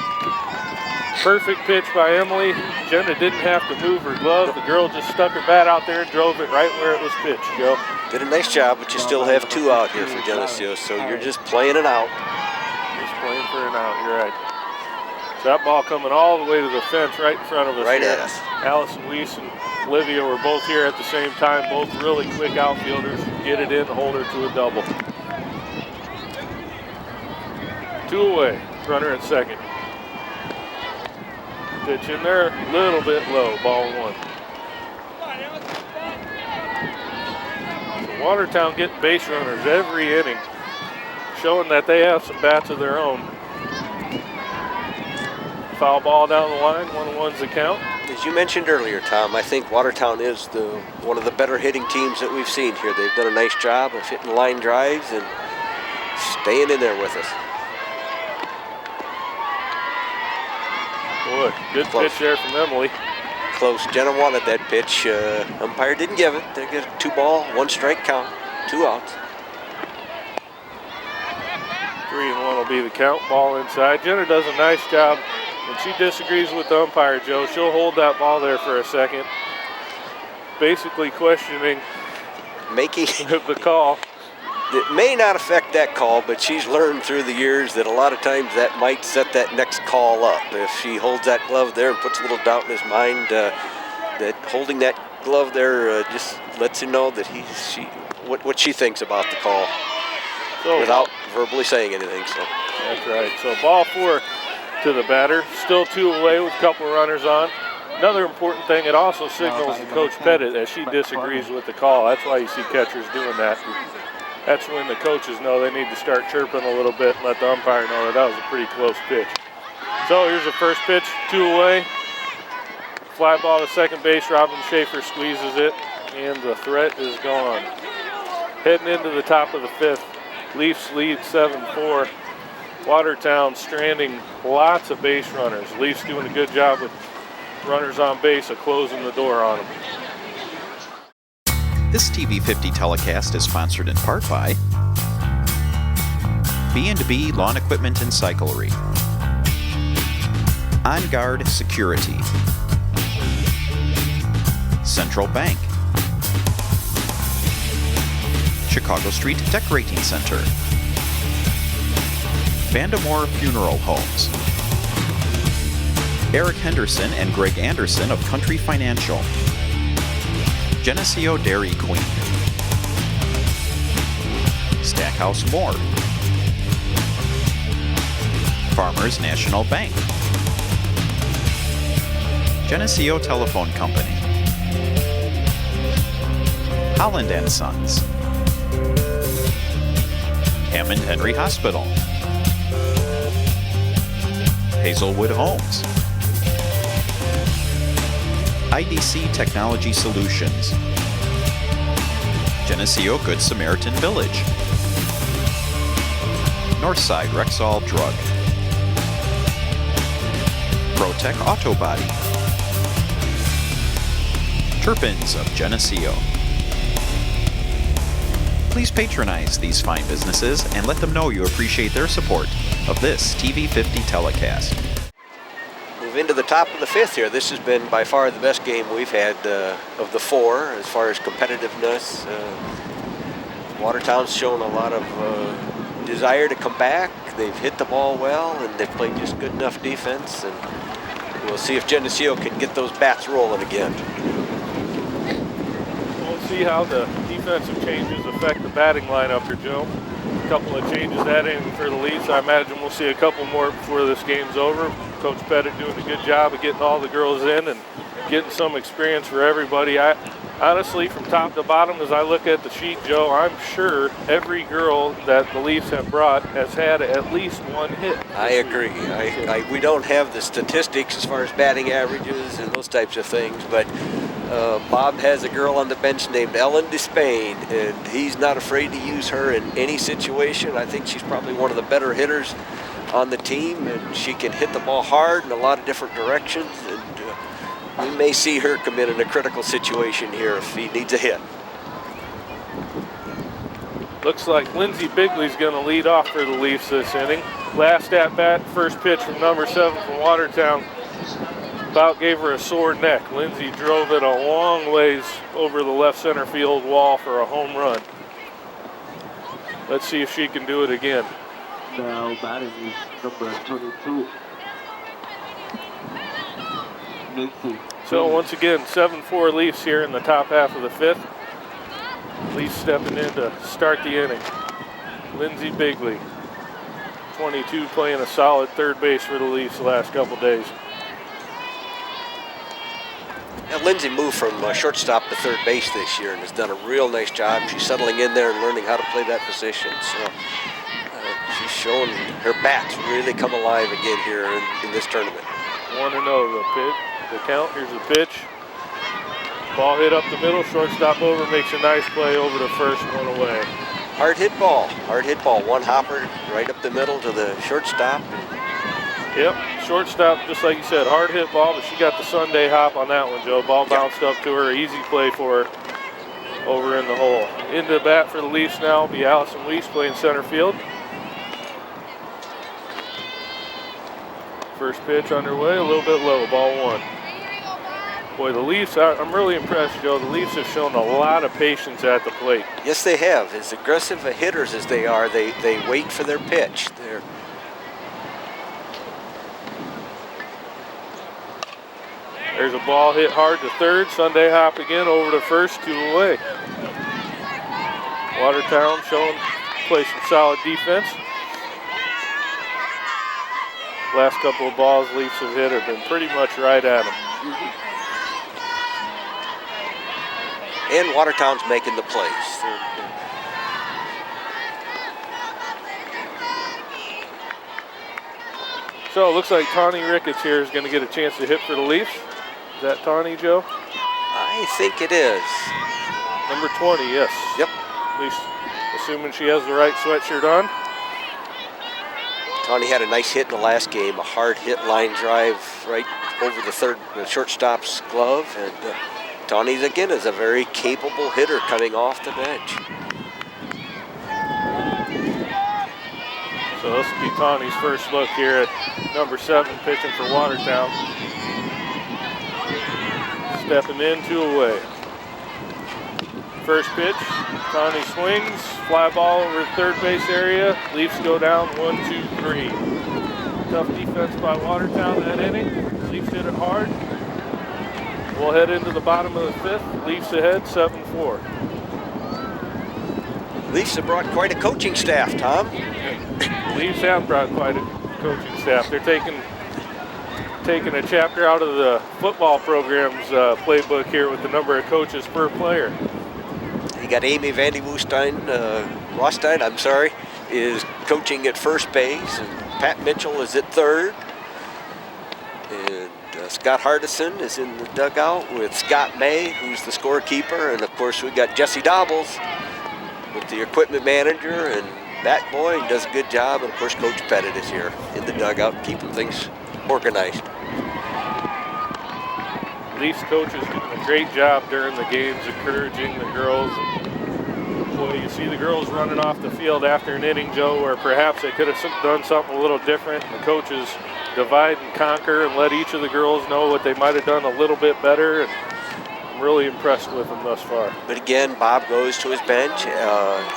perfect pitch by Emily. Jenna didn't have to move her glove. The girl just stuck her bat out there and drove it right where it was pitched, Joe. Did a nice job, but you still have 2 out here for Geneseo, so you're just playing it out. Just playing for an out, you're right. So that ball coming all the way to the fence right in front of us. Right here. at us. Allison Weiss and Olivia were both here at the same time, both really quick outfielders. Get it in, hold her to a double. 2 away, runner at second. Pitch in there, a little bit low, ball 1. So Watertown getting base runners every inning, showing that they have some bats of their own. Foul ball down the line, 1-1's the count. As you mentioned earlier, Tom, I think Watertown is one of the better hitting teams that we've seen here. They've done a nice job of hitting line drives and staying in there with us. Boy, good Close. pitch there from Emily. Close. Jenna wanted that pitch. Umpire didn't give it. They get a 2-ball, 1-strike count, 2 outs. 3-1 will be the count. Ball inside. Jenna does a nice job. When she disagrees with the umpire, Joe, she'll hold that ball there for a second, basically questioning Making the call. It may not affect that call, but she's learned through the years that a lot of times that might set that next call up. If she holds that glove there and puts a little doubt in his mind, that holding that glove there just lets him know that what she thinks about the call, so, without verbally saying anything. So that's right. So ball 4 to the batter. Still 2 away with a couple runners on. Another important thing, it also signals to Coach Pettit that she disagrees with the call. That's why you see catchers doing that. That's when the coaches know they need to start chirping a little bit and let the umpire know that was a pretty close pitch. So here's the first pitch, 2 away. Fly ball to second base, Robin Schaefer squeezes it, and the threat is gone. Heading into the top of the 5th, Leafs lead 7-4. Watertown stranding lots of base runners. Leafs doing a good job with runners on base of closing the door on them. This TV50 telecast is sponsored in part by B&B Lawn Equipment and Cyclery, On Guard Security, Central Bank, Chicago Street Decorating Center, Vandamore Funeral Homes, Eric Henderson and Greg Anderson of Country Financial, Geneseo Dairy Queen, Stackhouse Moore, Farmers National Bank, Geneseo Telephone Company, Holland & Sons, Hammond Henry Hospital, Hazelwood Homes, IDC Technology Solutions, Geneseo Good Samaritan Village, Northside Rexall Drug, ProTech Auto Body, Turpins of Geneseo. Please patronize these fine businesses and let them know you appreciate their support of this TV50 telecast. Move into the top of the fifth here. This has been by far the best game we've had of the four as far as competitiveness. Watertown's shown a lot of desire to come back. They've hit the ball well and they've played just good enough defense, and we'll see if Geneseo can get those bats rolling again. We'll see how the defensive changes affect the batting lineup here, Joe. A couple of changes adding for the Leafs. I imagine we'll see a couple more before this game's over. Coach Pettit doing a good job of getting all the girls in and getting some experience for everybody. Honestly, from top to bottom, as I look at the sheet, Joe, I'm sure every girl that the Leafs have brought has had at least one hit. I agree. We don't have the statistics as far as batting averages and those types of things, but Bob has a girl on the bench named Ellen Despain, and he's not afraid to use her in any situation. I think she's probably one of the better hitters on the team, and she can hit the ball hard in a lot of different directions, and we may see her come in a critical situation here if he needs a hit. Looks like Lindsay Bigley's going to lead off for the Leafs this inning. Last at bat, first pitch from number 7 from Watertown. About gave her a sore neck. Lindsay drove it a long ways over the left center field wall for a home run. Let's see if she can do it again. Now batting is number 22. Lindsay. So once again, 7-4 Leafs here in the top half of the fifth. Leafs stepping in to start the inning. Lindsay Bigley, 22, playing a solid third base for the Leafs the last couple days. Now, Lindsay moved from shortstop to third base this year and has done a real nice job. She's settling in there and learning how to play that position. So she's shown her bats really come alive again here in this tournament. 1-0 the pitch, the count. Here's the pitch. Ball hit up the middle, shortstop over, makes a nice play over to first, one away. Hard hit ball, one hopper right up the middle to the shortstop. Yep, shortstop, just like you said, hard hit ball, but she got the Sunday hop on that one, Joe. Ball bounced up to her, easy play for her over in the hole. Into the bat for the Leafs now will be Allison Weiss playing center field. First pitch underway, a little bit low, ball 1. Boy, the Leafs, I'm really impressed, Joe. The Leafs have shown a lot of patience at the plate. Yes, they have. As aggressive a hitters as they are, they wait for their pitch. There's a ball hit hard to third. Sunday hop again over to first, 2 away. Watertown showing play some solid defense. Last couple of balls Leafs have hit have been pretty much right at them. And Watertown's making the plays. So it looks like Tawny Ricketts here is going to get a chance to hit for the Leafs. Is that Tawny, Joe? I think it is. Number 20, yes. Yep. At least assuming she has the right sweatshirt on. Tawny had a nice hit in the last game, a hard hit line drive right over the shortstop's glove, and Tawny again is a very capable hitter coming off the bench. So this will be Tawny's first look here at number 7 pitching for Watertown. Stepping in, 2 away. First pitch, Tawny swings, fly ball over the third base area. Leafs go down 1-2-3. Tough defense by Watertown that inning. Leafs hit it hard. We'll head into the bottom of the fifth. Leafs ahead, 7-4. Leafs have brought quite a coaching staff, Tom. The Leafs have brought quite a coaching staff. They're taking a chapter out of the football program's playbook here with the number of coaches per player. You got Amy Vandy Rostein, I'm sorry, is coaching at first base, and Pat Mitchell is at third. And Scott Hardison is in the dugout with Scott May, who's the scorekeeper. And of course, we got Jesse Dobbles with the equipment manager, and Bat Boy does a good job. And of course, Coach Pettit is here in the dugout, keeping things organized. Leafs coaches doing a great job during the games, encouraging the girls. Boy, you see the girls running off the field after an inning, Joe, where perhaps they could have done something a little different. The coaches divide and conquer and let each of the girls know what they might have done a little bit better. And I'm really impressed with them thus far. But again, Bob goes to his bench.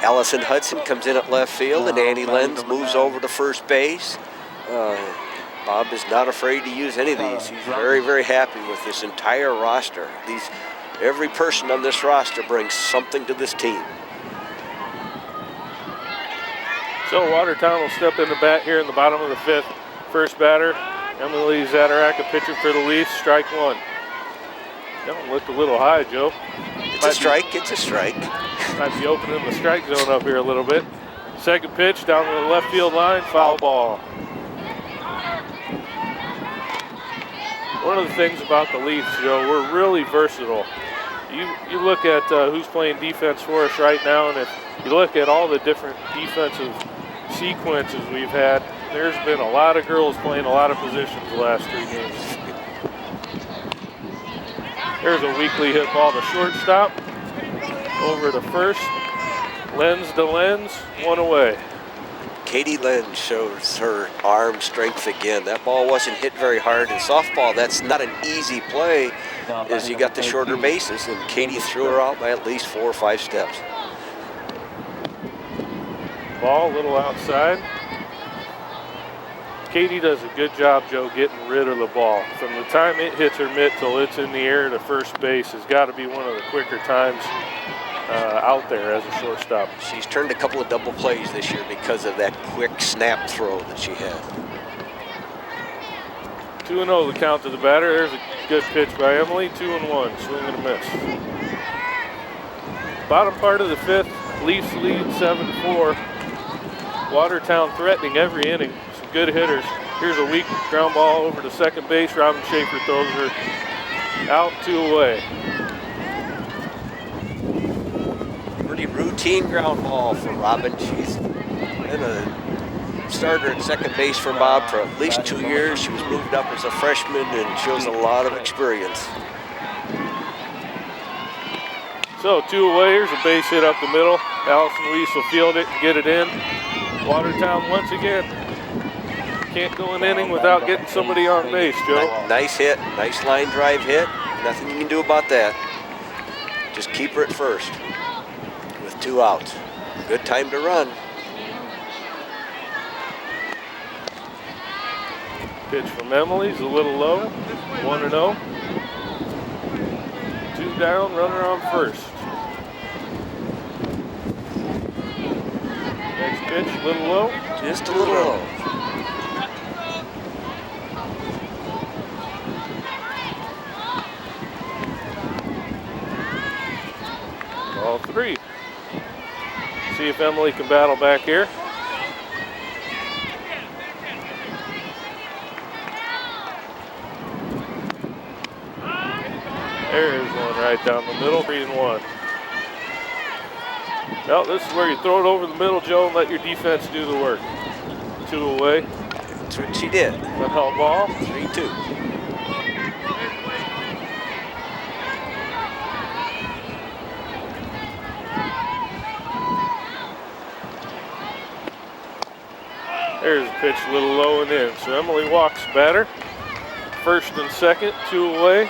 Allison Hudson comes in at left field, and Annie Lenz moves over to first base. Bob is not afraid to use any of these. He's very, very happy with this entire roster. Every person on this roster brings something to this team. So Watertown will step in the bat here in the bottom of the fifth. First batter, Emily Zadaraka, pitcher for the Leafs, strike one. That one looked a little high, Joe. It's a strike, it's a strike. Might be opening the strike zone up here a little bit. Second pitch down the left field line, foul ball. One of the things about the Leafs, Joe, we're really versatile. You look at who's playing defense for us right now, and if you look at all the different defensive sequences we've had, there's been a lot of girls playing a lot of positions the last 3 games. There's a weakly hit ball to shortstop. Over to first. Lenz to Lenz, one away. Katie Lenz shows her arm strength again. That ball wasn't hit very hard. In softball, that's not an easy play, as you got the shorter bases, and Katie threw her out by at least 4 or 5 steps. Ball a little outside. Katie does a good job, Joe, getting rid of the ball. From the time it hits her mitt till it's in the air to first base has got to be one of the quicker times out there as a shortstop. She's turned a couple of double plays this year because of that quick snap throw that she had. 2-0 the count to the batter. There's a good pitch by Emily. 2-1, swing and a miss. Bottom part of the fifth, Leafs lead 7-4. Watertown threatening every inning. Some good hitters. Here's a weak ground ball over to second base. Robin Schaefer throws her out, 2 away. Pretty routine ground ball for Robin. She's been a starter at second base for Bob for at least 2 years. She was moved up as a freshman and shows a lot of experience. So 2 away. Here's a base hit up the middle. Allison Weiss will field it and get it in. Watertown once again. Can't go an inning without getting somebody on base, Joe. Nice hit, nice line drive hit. Nothing you can do about that. Just keep her at first with 2 outs. Good time to run. Pitch from Emily's a little low. 1-0. 2 down, runner on first. Next pitch, a little low. Just a little low. Ball 3. See if Emily can battle back here. There's one right down the middle, 3-1. Well, this is where you throw it over the middle, Joe, and let your defense do the work. 2 away. That's what she did. Foul ball. 3-2. There's a pitch a little low and in. So Emily walks batter. First and second, 2 away.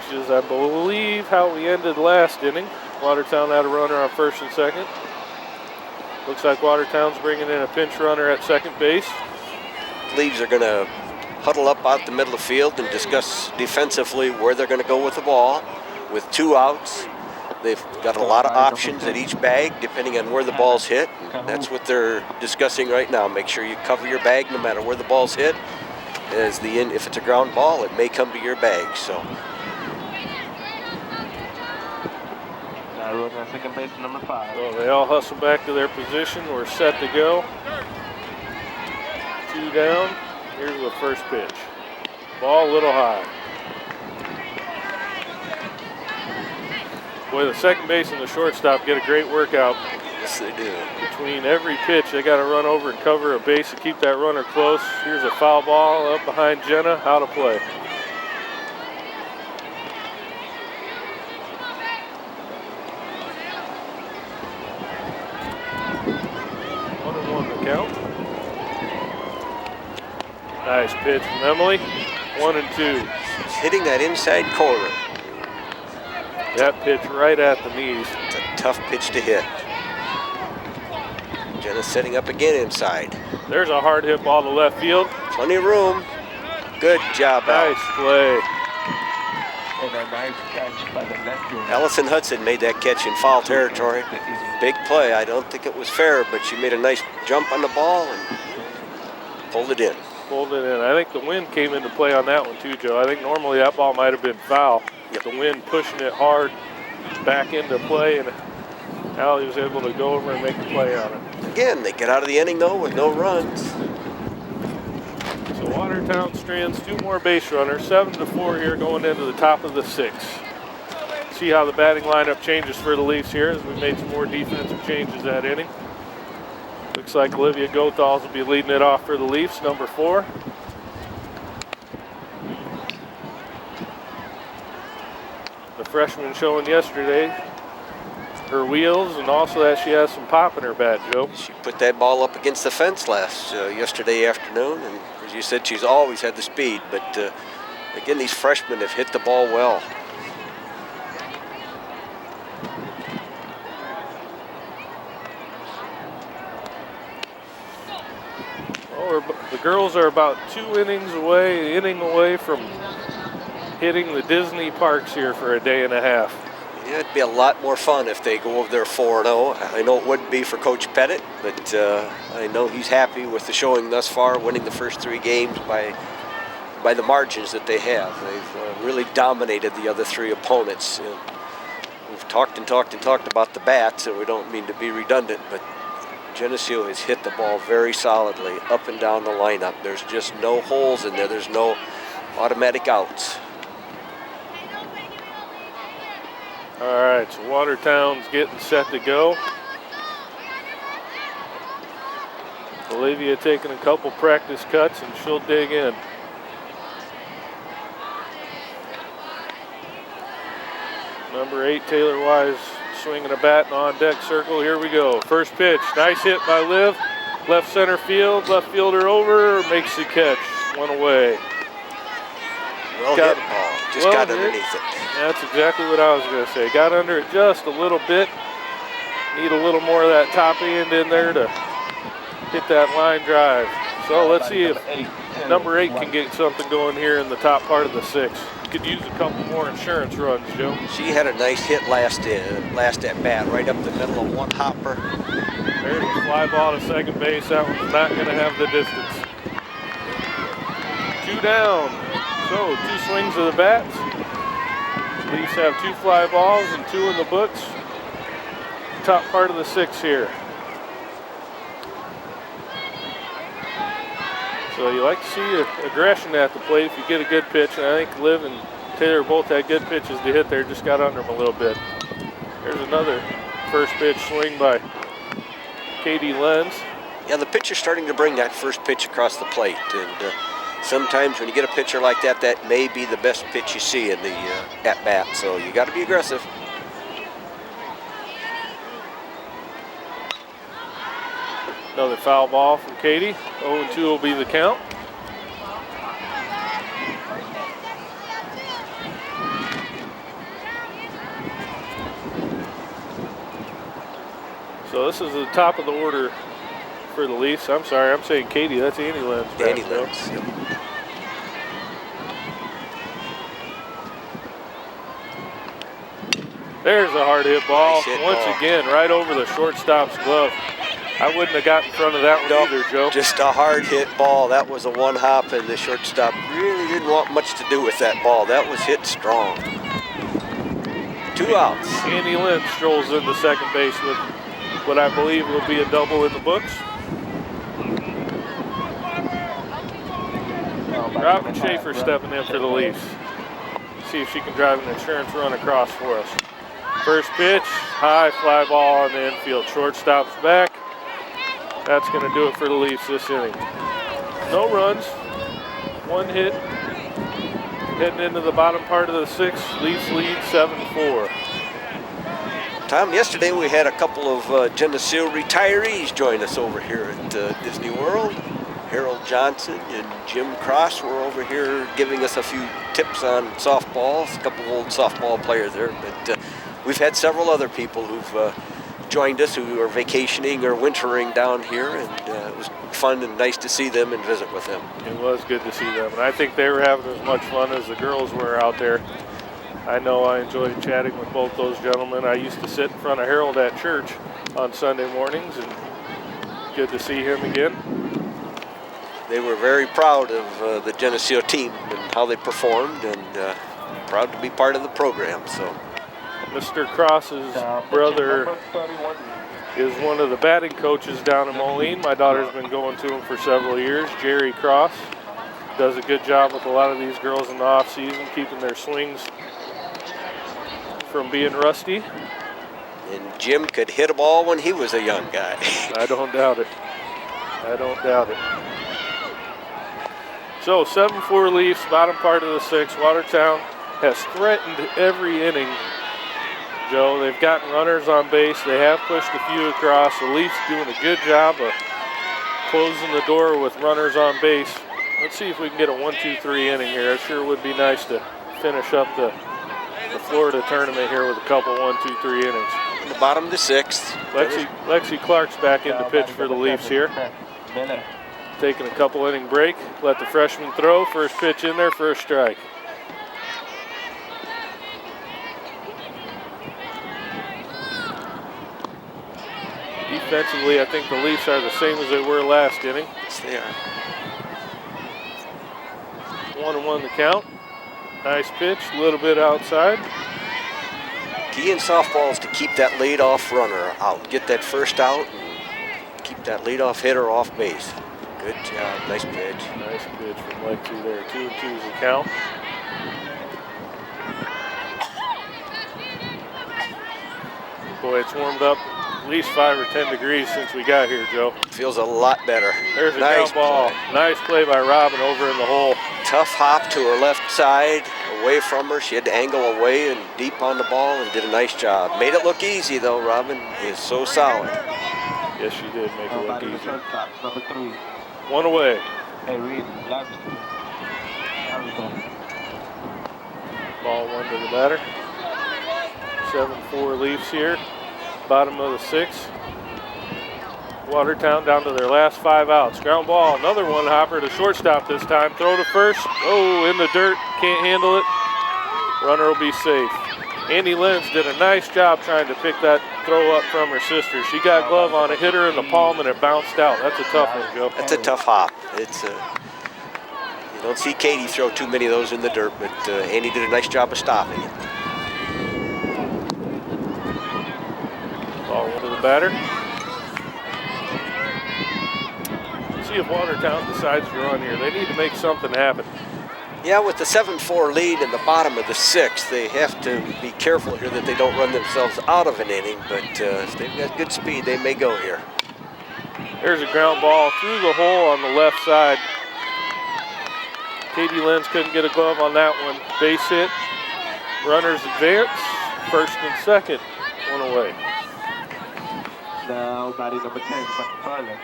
Which is, I believe, how we ended last inning. Watertown had a runner on first and second. Looks like Watertown's bringing in a pinch runner at second base. Leaves are going to huddle up out the middle of the field and discuss defensively where they're going to go with the ball. With 2 outs, they've got a lot of options at each bag depending on where the ball's hit. And that's what they're discussing right now. Make sure you cover your bag no matter where the ball's hit. If it's a ground ball, it may come to your bag. So. Second base, number 5. So they all hustle back to their position. We're set to go. 2 down. Here's the first pitch. Ball a little high. Boy, the second base and the shortstop get a great workout. Yes, they do. Between every pitch, they got to run over and cover a base to keep that runner close. Here's a foul ball up behind Jenna. Out of play. 1-1 the count. Nice pitch from Emily. 1-2. She's hitting that inside corner. That pitch right at the knees. It's a tough pitch to hit. Jenna's setting up again inside. There's a hard hit ball to left field. Plenty of room. Good job, Nice play. And a nice catch by the left fielder. Allison Hudson made that catch in foul territory. Big play. I don't think it was fair, but she made a nice jump on the ball and pulled it in. Pulled it in. I think the wind came into play on that one too, Joe. I think normally that ball might have been foul. Yep. The wind pushing it hard back into play, and Allie was able to go over and make a play on it. Again, they get out of the inning though with no runs. So Watertown strands 2 more base runners, 7-4 here going into the top of the 6th. See how the batting lineup changes for the Leafs here as we made some more defensive changes that inning. Looks like Olivia Gothals will be leading it off for the Leafs, number 4. The freshman showing yesterday her wheels and also that she has some pop in her bat, Joe. She put that ball up against the fence yesterday afternoon, and as you said, she's always had the speed. But again, these freshmen have hit the ball well. Well, the girls are about 2 innings away from hitting the Disney parks here for a day and a half. Yeah, it'd be a lot more fun if they go over there 4-0. I know it wouldn't be for Coach Pettit, but I know he's happy with the showing thus far, winning the first 3 games by the margins that they have. They've really dominated the other 3 opponents. We've talked about the bats, and we don't mean to be redundant, but Geneseo has hit the ball very solidly up and down the lineup. There's just no holes in there. There's no automatic outs. All right, so Watertown's getting set to go. Olivia taking a couple practice cuts and she'll dig in. Number 8, Taylor Wise, swinging a bat in on-deck circle. Here we go. First pitch, nice hit by Liv. Left center field, left fielder over, makes the catch. 1 away. Well hit ball, just got underneath it. That's exactly what I was going to say. Got under it just a little bit. Need a little more of that top end in there to hit that line drive. So let's see if number 8 can get something going here in the top part of the 6th. Could use a couple more insurance runs, Joe. She had a nice hit last at bat, right up the middle of one hopper. There's a fly ball to second base. That one's not going to have the distance. 2 down. So 2 swings of the bats. Leafs have 2 fly balls and 2 in the books. Top part of the 6th here. So you like to see aggression at the plate if you get a good pitch, and I think Liv and Taylor both had good pitches to hit there, just got under them a little bit. There's another first pitch swing by Katie Lenz. Yeah, the pitcher's starting to bring that first pitch across the plate, and sometimes when you get a pitcher like that, that may be the best pitch you see in the at-bat, so you got to be aggressive. Another foul ball from Katie. 0-2 will be the count. So this is the top of the order for the Leafs. I'm sorry, I'm saying Katie. That's Annie Lenz. Annie Lenz. Yep. There's a hard hit ball. Nice hit Once ball. again, right over the shortstop's glove. I wouldn't have got in front of that one Nope, either, Joe. just a hard hit ball. That was a one hop, and the shortstop really didn't want much to do with that ball. That was hit strong. 2 outs. Andy Lynn strolls into second base with what I believe will be a double in the books. Robin Schaefer stepping in for the Leafs. See if she can drive an insurance run across for us. First pitch, high fly ball in the infield. Shortstop's back. That's going to do it for the Leafs this inning. No runs, 1 hit. Heading into the bottom part of the 6th, Leafs lead 7-4. Tom, yesterday we had a couple of Geneseo retirees join us over here at Disney World. Harold Johnson and Jim Cross were over here giving us a few tips on softball. A couple of old softball players there, but we've had several other people who've joined us who are vacationing or wintering down here, and it was fun and nice to see them and visit with them. It was good to see them, and I think they were having as much fun as the girls were out there. I know I enjoyed chatting with both those gentlemen. I used to sit in front of Harold at church on Sunday mornings, and good to see him again. They were very proud of the Geneseo team and how they performed, and proud to be part of the program. So, Mr. Cross's brother is one of the batting coaches down in Moline. My daughter's been going to him for several years. Jerry Cross does a good job with a lot of these girls in the off season, keeping their swings from being rusty. and Jim could hit a ball when he was a young guy. I don't doubt it. I don't doubt it. So 7-4 Leafs, bottom part of the 6th. Watertown has threatened every inning, Joe. They've gotten runners on base. They have pushed a few across. The Leafs doing a good job of closing the door with runners on base. Let's see if we can get a 1-2-3 inning here. It sure would be nice to finish up the Florida tournament here with a couple 1-2-3 innings. In the bottom of the 6th. Lexi Clark's back in to pitch for the Leafs here. Taking a couple inning break. Let the freshman throw. First pitch in there, first strike. Defensively, I think the Leafs are the same as they were last inning. Yes, they are. 1-1 the count. Nice pitch, a little bit outside. Key in softball is to keep that leadoff runner out. Get that first out and keep that leadoff hitter off base. Good job. Nice pitch. Nice pitch from Lexi there. 2-2 is the count. Boy, it's warmed up at least 5 or 10 degrees since we got here, Joe. Feels a lot better. There's a nice ground ball. play. Nice play by Robin over in the hole. Tough hop to her left side, away from her. She had to angle away and deep on the ball and did a nice job. Made it look easy though. Robin is so solid. Yes, she did make it look easy. Number 3. 1 away. Hey, Reed, left. Ball 1 to the batter. 7-4 Leafs here. Bottom of the 6th. Watertown down to their last 5 outs. Ground ball, another one hopper to shortstop this time. Throw to first. Oh, in the dirt. Can't handle it. Runner will be safe. Andy Lenz did a nice job trying to pick that throw up from her sister. She got glove on it, hit her in the palm, and it bounced out. That's a tough one, Joe. That's a tough hop. It's you don't see Katie throw too many of those in the dirt, but Andy did a nice job of stopping it. Ball 1 to the batter. See if Watertown decides to run here. They need to make something happen. Yeah, with the 7-4 lead in the bottom of the 6th, they have to be careful here that they don't run themselves out of an inning, but if they've got good speed, they may go here. There's a ground ball through the hole on the left side. Katie Lenz couldn't get a glove on that one. Base hit. Runners advance. First and second. 1 away. Now, batting number 10, Carla.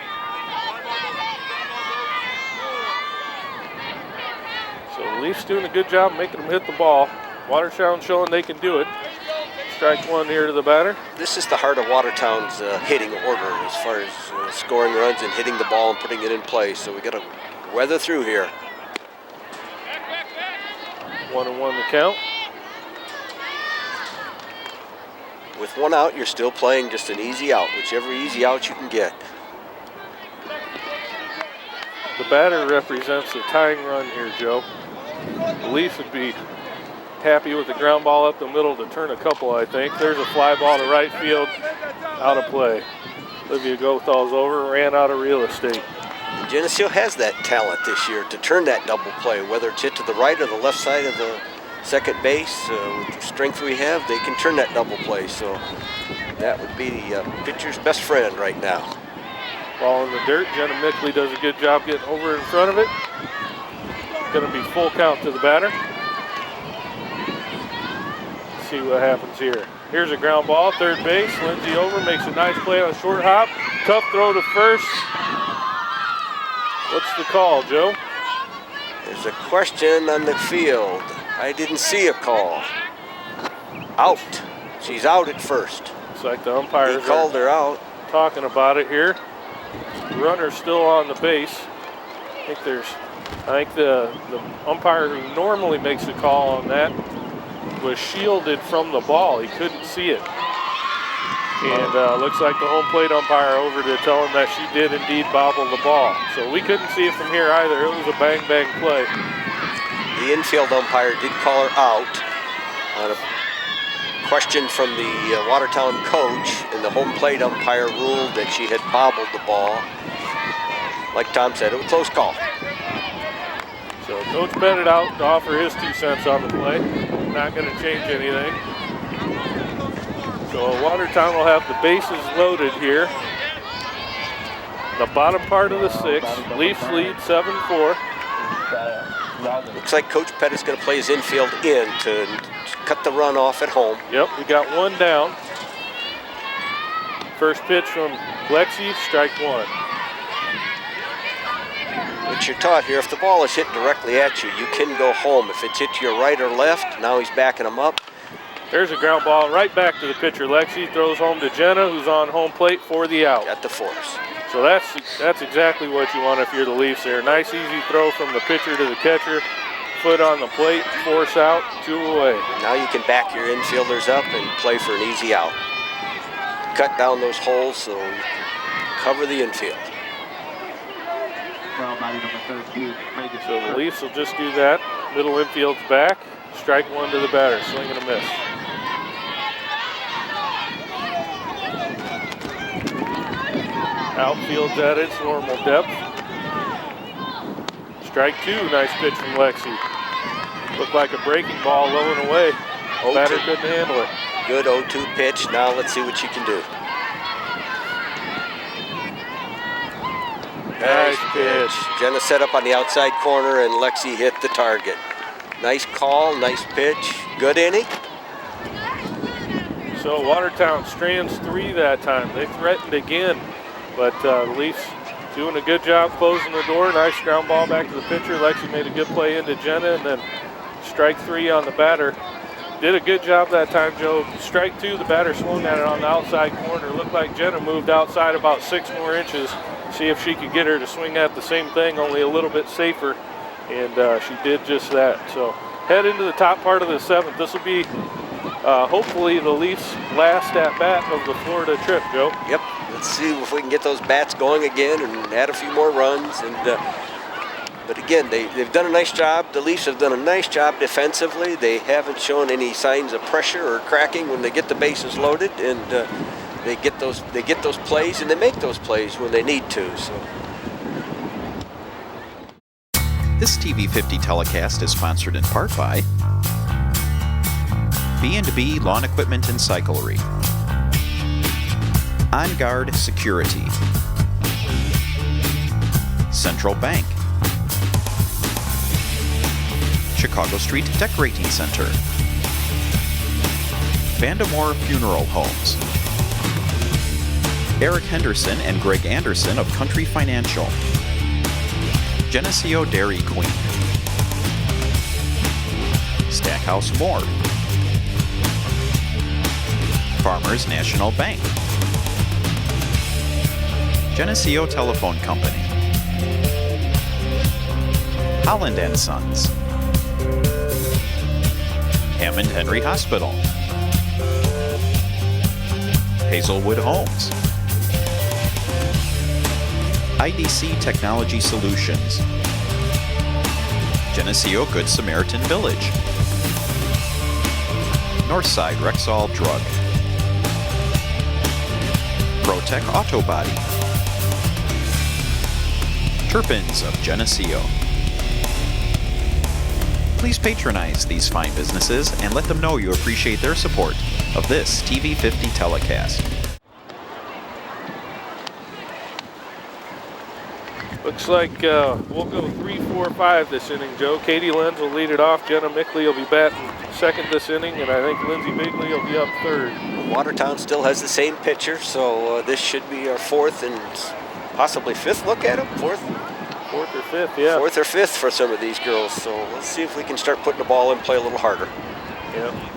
So the Leafs doing a good job making them hit the ball. Watertown showing they can do it. Strike 1 here to the batter. This is the heart of Watertown's hitting order as far as scoring runs and hitting the ball and putting it in play. So we got to weather through here. 1-1 the count. with one out, you're still playing just an easy out, whichever easy out you can get. The batter represents a tying run here, Joe. The Leafs would be happy with the ground ball up the middle to turn a couple, I think. There's a fly ball to right field, out of play. Olivia Gothal's over, ran out of real estate. Geneseo has that talent this year to turn that double play, whether it's hit to the right or the left side of the second base. With the strength we have, they can turn that double play. So that would be the pitcher's best friend right now. Ball in the dirt. Jenna Mickley does a good job getting over in front of it. Going to be full count to the batter. Let's see what happens here. Here's a ground ball, third base. Lindsay over, makes a nice play on a short hop. Tough throw to first. What's the call, Joe? There's a question on the field. I didn't see a call. Out. She's out at first. Looks like the umpires He called her out. talking about it here. Runner's still on the base. I think the umpire who normally makes a call on that was shielded from the ball. He couldn't see it. And looks like the home plate umpire over to tell him that she did indeed bobble the ball. So we couldn't see it from here either. It was a bang-bang play. The infield umpire did call her out on a question from the Watertown coach, and the home plate umpire ruled that she had bobbled the ball. Like Tom said, it was a close call. So Coach Bennett out to offer his 2 cents on the play. Not going to change anything. So Watertown will have the bases loaded here. The bottom part of the 6th. Leafs lead 7-4. Looks like Coach Pettit's going to play his infield in to cut the run off at home. Yep, we got one down. First pitch from Lexi, strike 1. What you're taught here, if the ball is hit directly at you, you can go home. If it's hit to your right or left, now he's backing him up. There's a ground ball right back to the pitcher. Lexi throws home to Jenna, who's on home plate for the out. Got the force. So that's exactly what you want if you're the Leafs there. Nice easy throw from the pitcher to the catcher. Foot on the plate, force out, 2 away. Now you can back your infielders up and play for an easy out. Cut down those holes so you can cover the infield. So the Leafs will just do that. Middle infield's back. Strike 1 to the batter. Swing and a miss. Outfield's at its normal depth. Strike 2. Nice pitch from Lexi. Looked like a breaking ball low and away. Batter couldn't handle it. Good 0-2 pitch. Now let's see what you can do. Nice pitch. Jenna set up on the outside corner and Lexi hit the target. Nice call, nice pitch. Good inning. So Watertown strands 3 that time. They threatened again, but the Leafs doing a good job closing the door. Nice ground ball back to the pitcher. Lexi made a good play into Jenna, and then strike 3 on the batter. Did a good job that time, Joe. Strike 2, the batter swung at it on the outside corner. Looked like Jenna moved outside about 6 more inches. See if she could get her to swing at the same thing, only a little bit safer. And she did just that. So head into the top part of the 7th. This will be hopefully the Leafs' last at bat of the Florida trip, Joe. Yep. Let's see if we can get those bats going again and add a few more runs. And but again, they've done a nice job. The Leafs have done a nice job defensively. They haven't shown any signs of pressure or cracking when they get the bases loaded, and they get those plays, and they make those plays when they need to. So. This TV50 telecast is sponsored in part by B&B Lawn Equipment and Cyclery, On Guard Security, Central Bank, Chicago Street Decorating Center, Vandemore Funeral Homes, Eric Henderson and Greg Anderson of Country Financial, Geneseo Dairy Queen, Stackhouse Ford, Farmers National Bank, Geneseo Telephone Company, Holland & Sons, Hammond Henry Hospital, Hazelwood Homes, IDC Technology Solutions, Geneseo Good Samaritan Village, Northside Rexall Drug, ProTech Auto Body, Turpins of Geneseo. Please patronize these fine businesses and let them know you appreciate their support of this TV50 telecast. Looks like we'll go 3-4-5 this inning, Joe. Katie Lenz will lead it off. Jenna Mickley will be batting second this inning, and I think Lindsay Bigley will be up third. Watertown still has the same pitcher, so this should be our fourth and possibly fifth look at him. Fourth or fifth, yeah. Fourth or fifth for some of these girls. So let's see if we can start putting the ball in play a little harder. Yeah.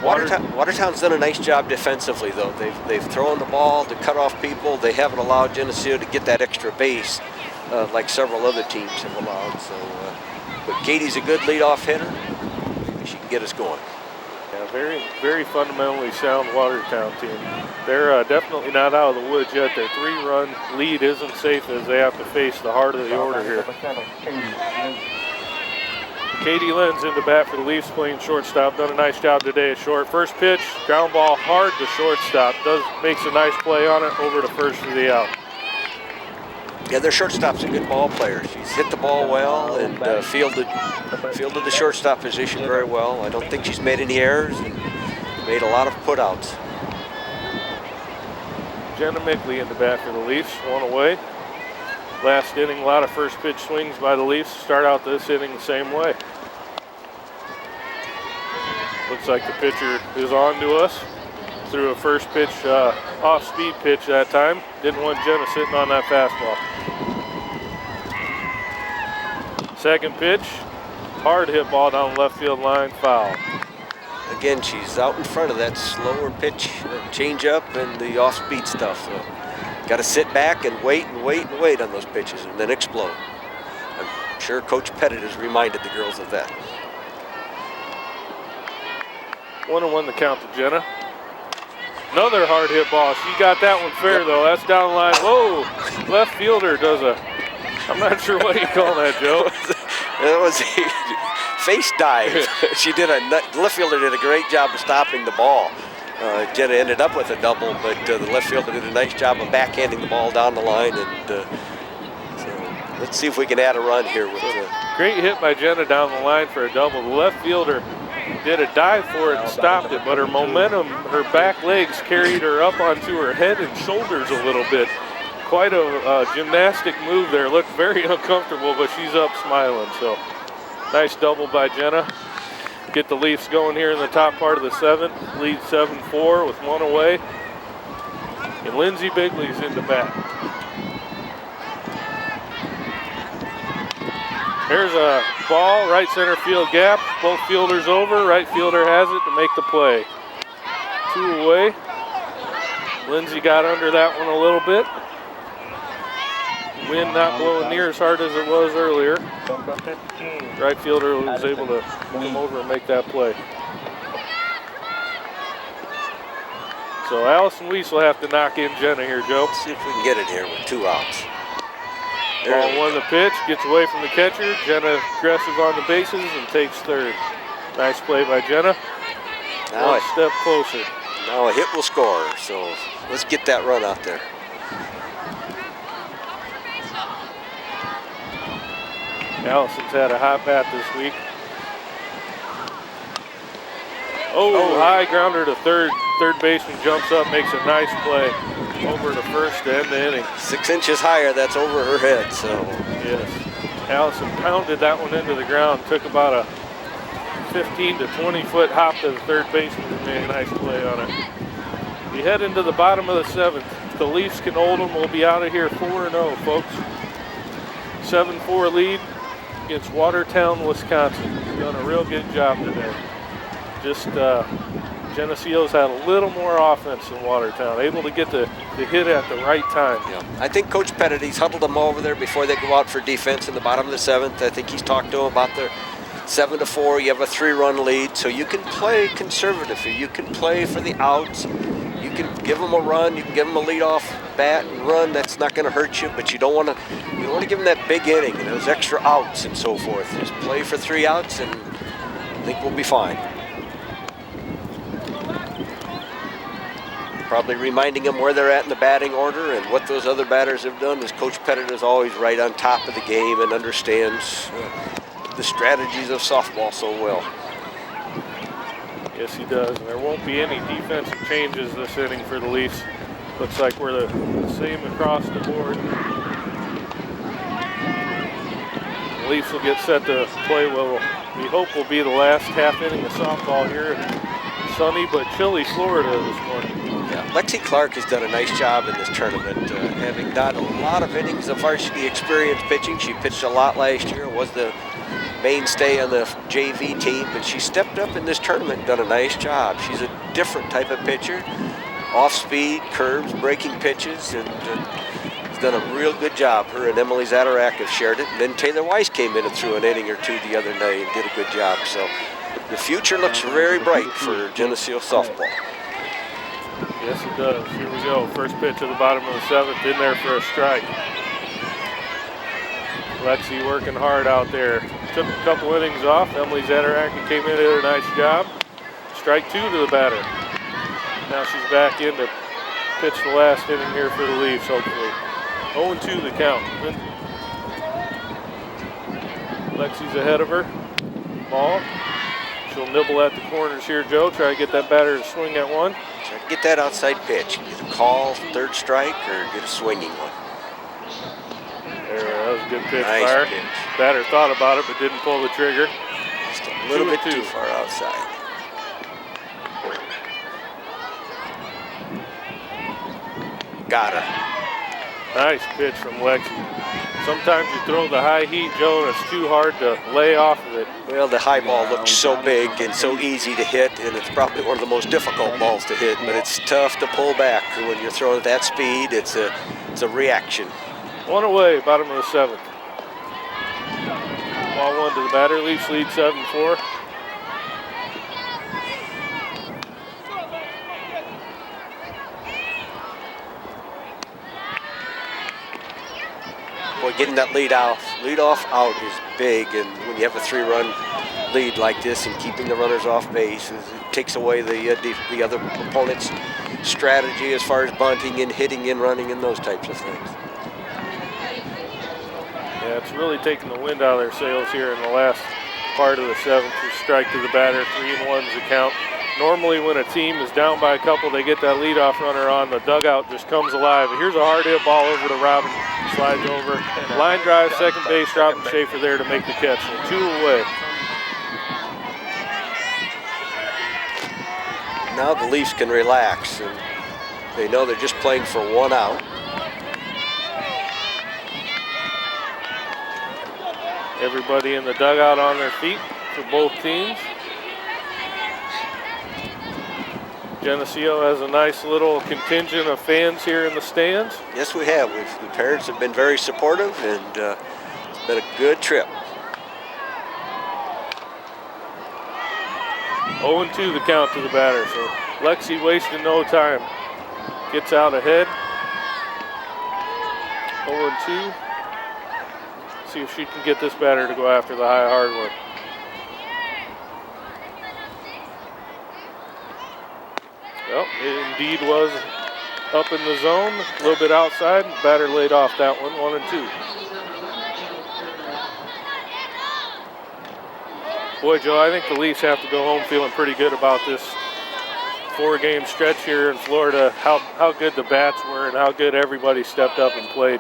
Watertown's done a nice job defensively, though. They've thrown the ball to cut off people. They haven't allowed Geneseo to get that extra base like several other teams have allowed. So, but Katie's a good leadoff hitter. Maybe she can get us going. Yeah, very, very fundamentally sound Watertown team. They're definitely not out of the woods yet. Their 3-run lead isn't safe as they have to face the heart of the order here. Katie Lenz into bat for the Leafs, playing shortstop. Done a nice job today at short. First pitch, ground ball hard to shortstop. Makes a nice play on it over to first for the out. Yeah, their shortstop's a good ball player. She's hit the ball well and fielded the shortstop position very well. I don't think she's made any errors and made a lot of putouts. Jenna Mickley in the bat for the Leafs, one away. Last inning, a lot of first pitch swings by the Leafs. Start out this inning the same way. Looks like the pitcher is on to us. Threw a first pitch, off-speed pitch that time. Didn't want Jenna sitting on that fastball. Second pitch, hard hit ball down left field line, foul. Again, she's out in front of that slower pitch, change up and the off-speed stuff. So got to sit back and wait and wait and wait on those pitches and then explode. I'm sure Coach Pettit has reminded the girls of that. 1-1 the count to Jenna. Another hard hit ball. She got that one fair though. That's down the line. Whoa! Left fielder does a, I'm not sure what you call that, Joe. That was a face dive. The left fielder did a great job of stopping the ball. Jenna ended up with a double, but the left fielder did a nice job of backhanding the ball down the line. And so let's see if we can add a run here with great hit by Jenna down the line for a double. The left fielder did a dive for it and stopped it, but her momentum, her back legs carried her up onto her head and shoulders a little bit. Quite a gymnastic move there. Looked very uncomfortable, but she's up smiling. So nice double by Jenna. Get the Leafs going here in the top part of the seventh. Lead 7-4 with one away. And Lindsay Bigley's in the bat. Here's a ball, right center field gap. Both fielders over. Right fielder has it to make the play. 2 away. Lindsay got under that one a little bit. Wind not blowing near as hard as it was earlier. Right fielder was able to come over and make that play. So Allison Weiss will have to knock in Jenna here, Joe. Let's see if we can get it here with 2 outs. Ball 1 the pitch, gets away from the catcher. Jenna aggressive on the bases and takes third. Nice play by Jenna. Now one step closer. Now a hit will score, so let's get that run out there. Allison's had a hot bat this week. Oh, high grounder to third. Third baseman jumps up, makes a nice play over to first to end the inning. 6 inches higher, that's over her head, so. Yes. Allison pounded that one into the ground, took about a 15 to 20 foot hop to the third baseman and made a nice play on it. We head into the bottom of the 7th. If the Leafs can hold them, we'll be out of here 4-0, folks. 7-4 lead against Watertown, Wisconsin. Done a real good job today. Just Geneseo's had a little more offense than Watertown, able to get the hit at the right time. Yeah. I think Coach Pettit, he's huddled them over there before they go out for defense in the bottom of the 7th. I think he's talked to them about their 7-4. You have a 3-run lead, so you can play conservative. You can play for the outs. can give them a run, you can give them a leadoff bat and run. That's not going to hurt you, but you don't want to give them that big inning and those extra outs and so forth. Just play for 3 outs, and I think we'll be fine. Probably reminding them where they're at in the batting order and what those other batters have done, as Coach Pettit is always right on top of the game and understands the strategies of softball so well. Yes, he does. And there won't be any defensive changes this inning for the Leafs. Looks like we're the same across the board. The Leafs will get set to play what we hope will be the last half inning of softball here in sunny but chilly Florida this morning. Yeah, Lexi Clark has done a nice job in this tournament, having done a lot of innings of varsity experience pitching. She pitched a lot last year, was the mainstay on the JV team, but she stepped up in this tournament and done a nice job. She's a different type of pitcher, off-speed, curves, breaking pitches, and has done a real good job. Her and Emily Zadorak have shared it, and then Taylor Weiss came in and threw an inning or two the other night and did a good job. So the future looks very bright for Geneseo softball. Yes, it does. Here we go. First pitch at the bottom of the 7th, in there for a strike. Lexi working hard out there. Took a couple innings off. Emily Zadorak came in and did a nice job. Strike 2 to the batter. Now she's back in to pitch the last inning here for the Leafs, hopefully. 0-2 the count. Lexi's ahead of her. Ball. She'll nibble at the corners here, Joe. Try to get that batter to swing at one. Try to get that outside pitch. Get a call, 3rd strike, or get a swinging one. There, that was a good pitch, Nice Fire. pitch. Batter thought about it, but didn't pull the trigger. Just a little bit 2-2. too far outside. Got her. Nice pitch from Lexi. Sometimes you throw the high heat, Joe, and it's too hard to lay off of it. Well, the high ball looks so big and so easy to hit, and it's probably one of the most difficult balls to hit, but it's tough to pull back. When you're throwing at that speed, it's a reaction. 1 away, bottom of the 7th. Ball 1 to the batter. Leafs lead 7-4. Boy, getting that lead-off out is big, and when you have a 3-run lead like this and keeping the runners off base, it takes away the other opponent's strategy as far as bunting and hitting and running and those types of things. Yeah, it's really taking the wind out of their sails here in the last part of the 7th. Strike to the batter, 3-1's the count. Normally when a team is down by a couple, they get that leadoff runner on, the dugout just comes alive. Here's a hard hit ball over to Robin, slides over. Line drive, second base, Robin Schaefer there to make the catch. So 2 away. Now the Leafs can relax, and they know they're just playing for 1 out. Everybody in the dugout on their feet for both teams. Geneseo has a nice little contingent of fans here in the stands. Yes, we have. The parents have been very supportive, and it's been a good trip. 0-2 the count to the batter, so Lexi wasting no time. Gets out ahead. 0-2. See if she can get this batter to go after the high hard one. Well, it indeed was up in the zone, a little bit outside. Batter laid off that one, 1-2. Boy, Joe, I think the Leafs have to go home feeling pretty good about this 4-game stretch here in Florida, how good the bats were and how good everybody stepped up and played.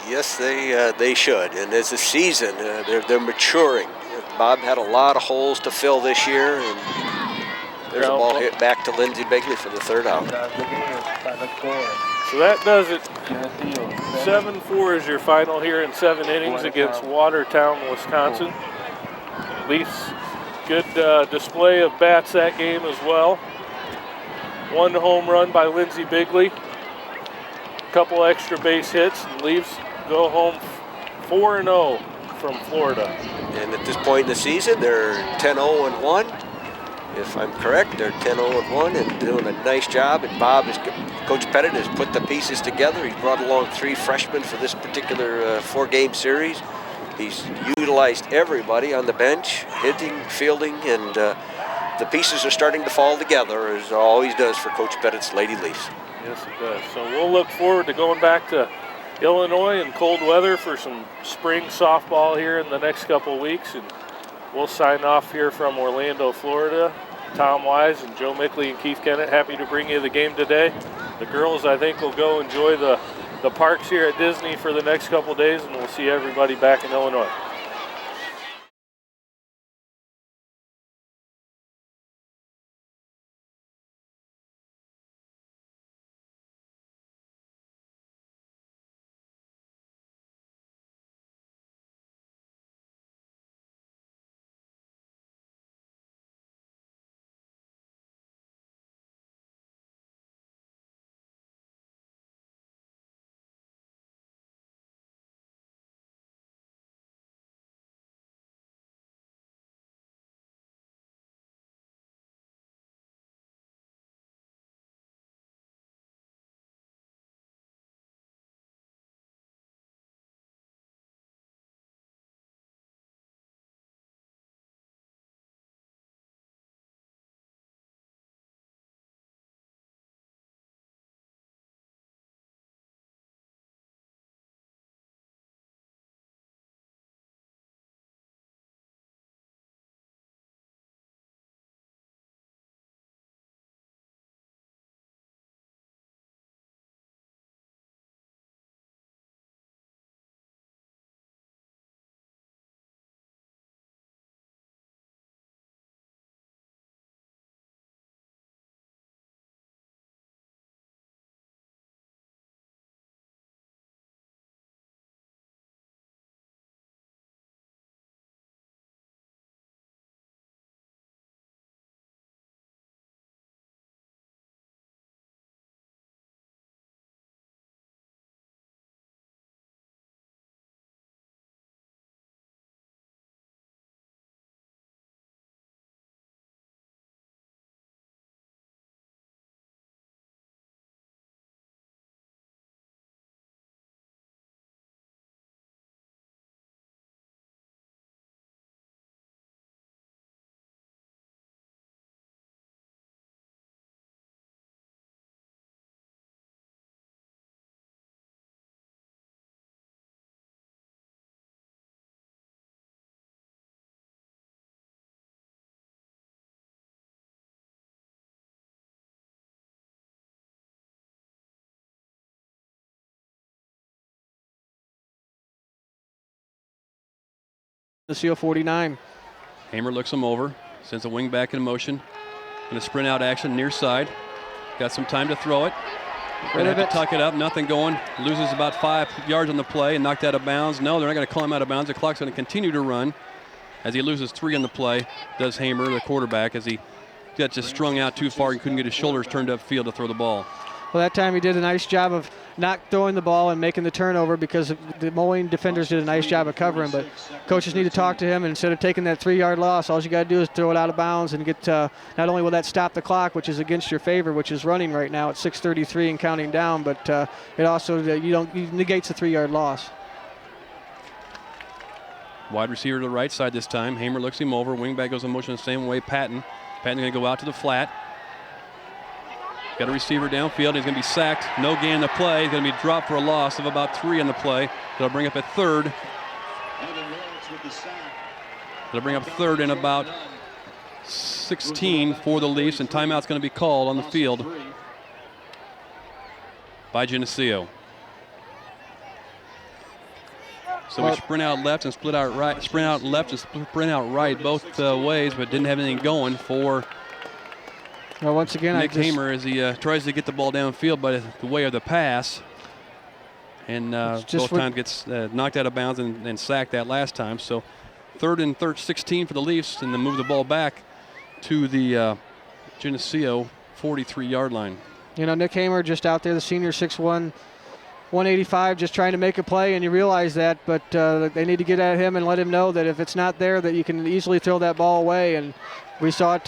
Yes, they should. And as a season, they're maturing. Bob had a lot of holes to fill this year, and there's a ball hit back to Lindsay Bigley for the 3rd out. So that does it. 7-4 is your final here in 7 innings against Watertown, Wisconsin. Leafs, good display of bats that game as well. 1 home run by Lindsay Bigley. A couple extra base hits, and Leafs go home 4-0 from Florida. And at this point in the season, they're 10-0-1. If I'm correct, they're 10-0-1 and doing a nice job. And Coach Pettit has put the pieces together. He's brought along 3 freshmen for this particular 4-game series. He's utilized everybody on the bench, hitting, fielding, and the pieces are starting to fall together, as it always does for Coach Pettit's Lady Leafs. Yes, it does. So we'll look forward to going back to Illinois in cold weather for some spring softball here in the next couple of weeks. And we'll sign off here from Orlando, Florida. Tom Wise and Joe Mickley and Keith Kennett, happy to bring you the game today. The girls, I think, will go enjoy the parks here at Disney for the next couple of days, and we'll see everybody back in Illinois. Geneseo 49. Hamer looks him over, sends a wing back in motion. In a sprint out action near side. Got some time to throw it. Going to have to tuck it up, nothing going. Loses about 5 yards on the play and knocked out of bounds. No, they're not going to call him out of bounds. The clock's going to continue to run as he loses 3 on the play. Does Hamer, the quarterback, as he got just strung out too far and couldn't get his shoulders turned upfield to throw the ball. Well, that time he did a nice job of not throwing the ball and making the turnover because the Moline defenders did a nice job of covering. But coaches need to talk to him, and instead of taking that 3-yard loss, all you got to do is throw it out of bounds and get. Not only will that stop the clock, which is against your favor, which is running right now at 6:33 and counting down, but it also negates the 3-yard loss. Wide receiver to the right side this time. Hamer looks him over. Wingback goes in motion the same way. Patton's going to go out to the flat. Got a receiver downfield. He's going to be sacked. No gain in the play. He's going to be dropped for a loss of about 3 on the play. That'll bring up a third. That'll bring up third and about 16 for the Leafs, and timeout's going to be called on the field by Geneseo. So we sprint out left and split out right. Sprint out left and sprint out right both ways, but didn't have anything going for Well, once again, Nick Hamer as he tries to get the ball downfield by the way of the pass. And both times gets knocked out of bounds and sacked that last time. So third and 16 for the Leafs, and then move the ball back to the Geneseo 43-yard line. You know, Nick Hamer just out there, the senior, 6'1", 185, just trying to make a play, and you realize that, but they need to get at him and let him know that if it's not there, that you can easily throw that ball away. And We saw it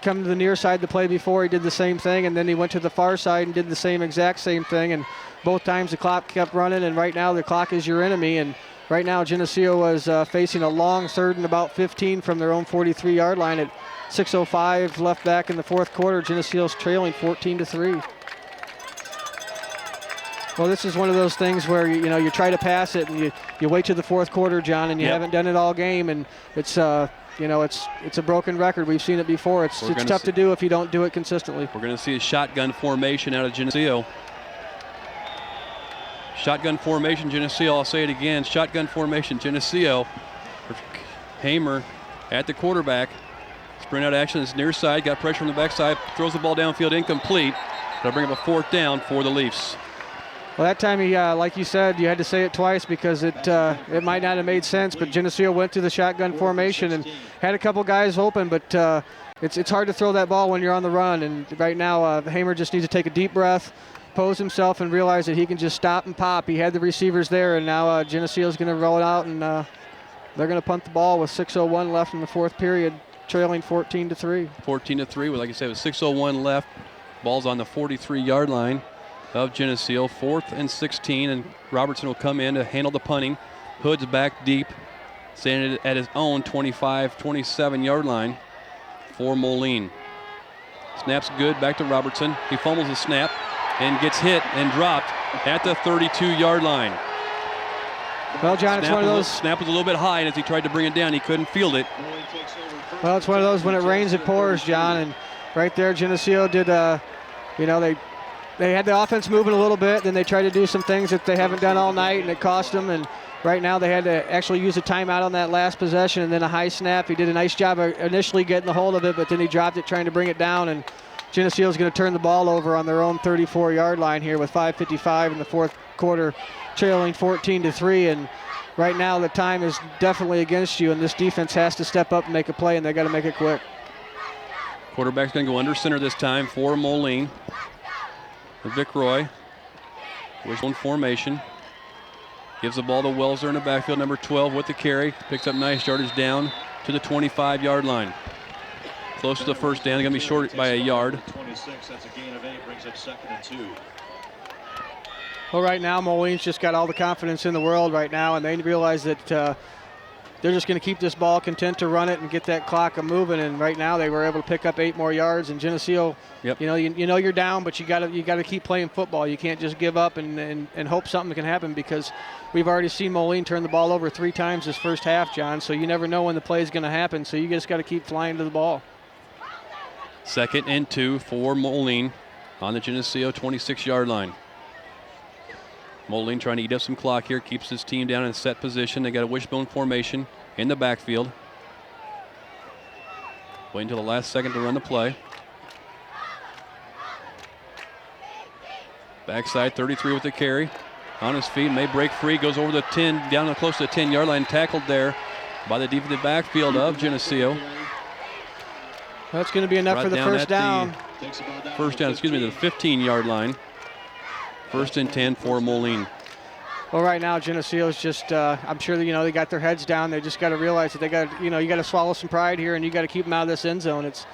come to the near side of the play before. He did the same thing, and then he went to the far side and did the exact same thing. And both times the clock kept running, and right now the clock is your enemy. And right now Geneseo was facing a long 3rd and about 15 from their own 43-yard line at 6:05 left back in the fourth quarter. Geneseo's trailing 14-3. Well, this is one of those things where you try to pass it and you wait to the fourth quarter, John, and you haven't done it all game, and it's it's a broken record. We've seen it before. It's tough to do if you don't do it consistently. We're going to see a shotgun formation out of Geneseo. Shotgun formation, Geneseo. I'll say it again. Shotgun formation, Geneseo. Hamer at the quarterback. Sprint out action is near side. Got pressure on the backside. Throws the ball downfield, incomplete. That'll bring up a 4th down for the Leafs. Well, that time, like you said, you had to say it twice because it might not have made sense, but Geneseo went to the shotgun formation and had a couple guys open, but it's hard to throw that ball when you're on the run, and right now Hamer just needs to take a deep breath, pose himself, and realize that he can just stop and pop. He had the receivers there, and now Geneseo's going to roll it out, and they're going to punt the ball with 6:01 left in the fourth period, trailing 14-3. 14-3, like I said, with 6:01 left. Ball's on the 43-yard line of Geneseo, 4th and 16, and Robertson will come in to handle the punting. Hood's back deep, standing at his own 25, 27-yard line for Moline. Snap's good, back to Robertson. He fumbles the snap and gets hit and dropped at the 32-yard line. Well, John, it's one of those. Snap was a little bit high, and as he tried to bring it down, he couldn't field it. Well, it's one of those when it rains, it pours, John, and right there, Geneseo did, they had the offense moving a little bit, then they tried to do some things that they haven't done all night, and it cost them. And right now they had to actually use a timeout on that last possession and then a high snap. He did a nice job of initially getting the hold of it, but then he dropped it trying to bring it down, and Geneseo's going to turn the ball over on their own 34-yard line here with 5:55 in the fourth quarter, trailing 14-3. And right now the time is definitely against you, and this defense has to step up and make a play, and they got to make it quick. Quarterback's going to go under center this time for Moline. Vic Roy, wishbone formation. Gives the ball to Welser in the backfield, number 12 with the carry. Picks up nice yardage down to the 25-yard line. Close to the first down, going to be short by a yard. 26, that's a gain of 8, brings up 2nd and 2. Well, right now Moline's just got all the confidence in the world right now, and they realize that they're just going to keep this ball content to run it and get that clock moving. And right now they were able to pick up 8 more yards. And Geneseo, you know you're down, but you got to keep playing football. You can't just give up and hope something can happen, because we've already seen Moline turn the ball over 3 times this first half, John. So you never know when the play is going to happen. So you just got to keep flying to the ball. 2nd and 2 for Moline on the Geneseo 26-yard line. Moline trying to eat up some clock here, keeps his team down in set position. They got a wishbone formation in the backfield. Wait until the last second to run the play. Backside, 33 with the carry. On his feet, may break free, goes over the 10, down close to the 10-yard line, tackled there by the defensive backfield of Geneseo. That's going to be enough for the first down. First down, excuse me, to the 15-yard line. 1st and 10 for Moline. Well, right now Geneseo's just, I'm sure that, they got their heads down. They just got to realize that they got, you got to swallow some pride here, and you got to keep them out of this end zone. It's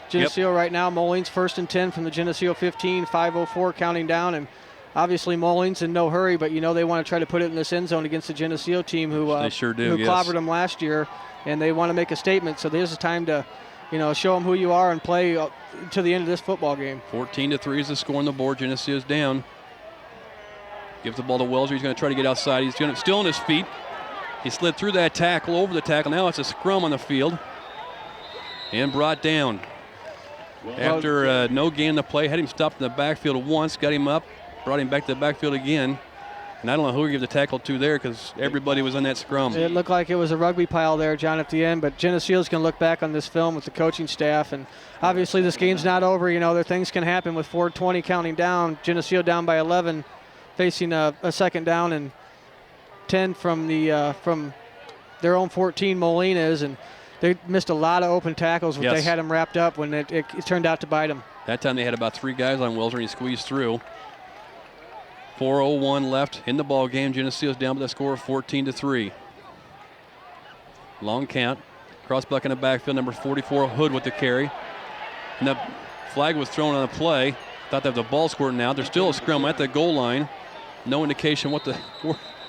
Geneseo right now. Moline's 1st and 10 from the Geneseo 15, 5:04 counting down, and obviously Moline's in no hurry, but they want to try to put it in this end zone against the Geneseo team who they sure do, who clobbered them last year, and they want to make a statement. So there's a time to, show them who you are and play to the end of this football game. 14-3 is the score on the board. Geneseo's down. Gives the ball to Welser. He's going to try to get outside. He's still on his feet. He slid through that tackle, over the tackle. Now it's a scrum on the field. And brought down. After no gain in the play, had him stopped in the backfield once, got him up, brought him back to the backfield again. And I don't know who he gave the tackle to there, because everybody was in that scrum. It looked like it was a rugby pile there, John, at the end. But Geneseo's going to look back on this film with the coaching staff. And obviously this game's not over. There things can happen with 4:20 counting down. Geneseo down by 11. Facing a 2nd down and 10 from their own 14, Moline is, and they missed a lot of open tackles when they had them wrapped up when it turned out to bite them. That time they had about 3 guys on Welser, and he squeezed through. 4:01 left in the ball game. Geneseo's down by the score of 14-3. Long count. Crossbuck in the backfield, number 44, Hood with the carry. And the flag was thrown on the play. Thought that was a ball squirting out. There's still a scrum at the goal line. No indication what the...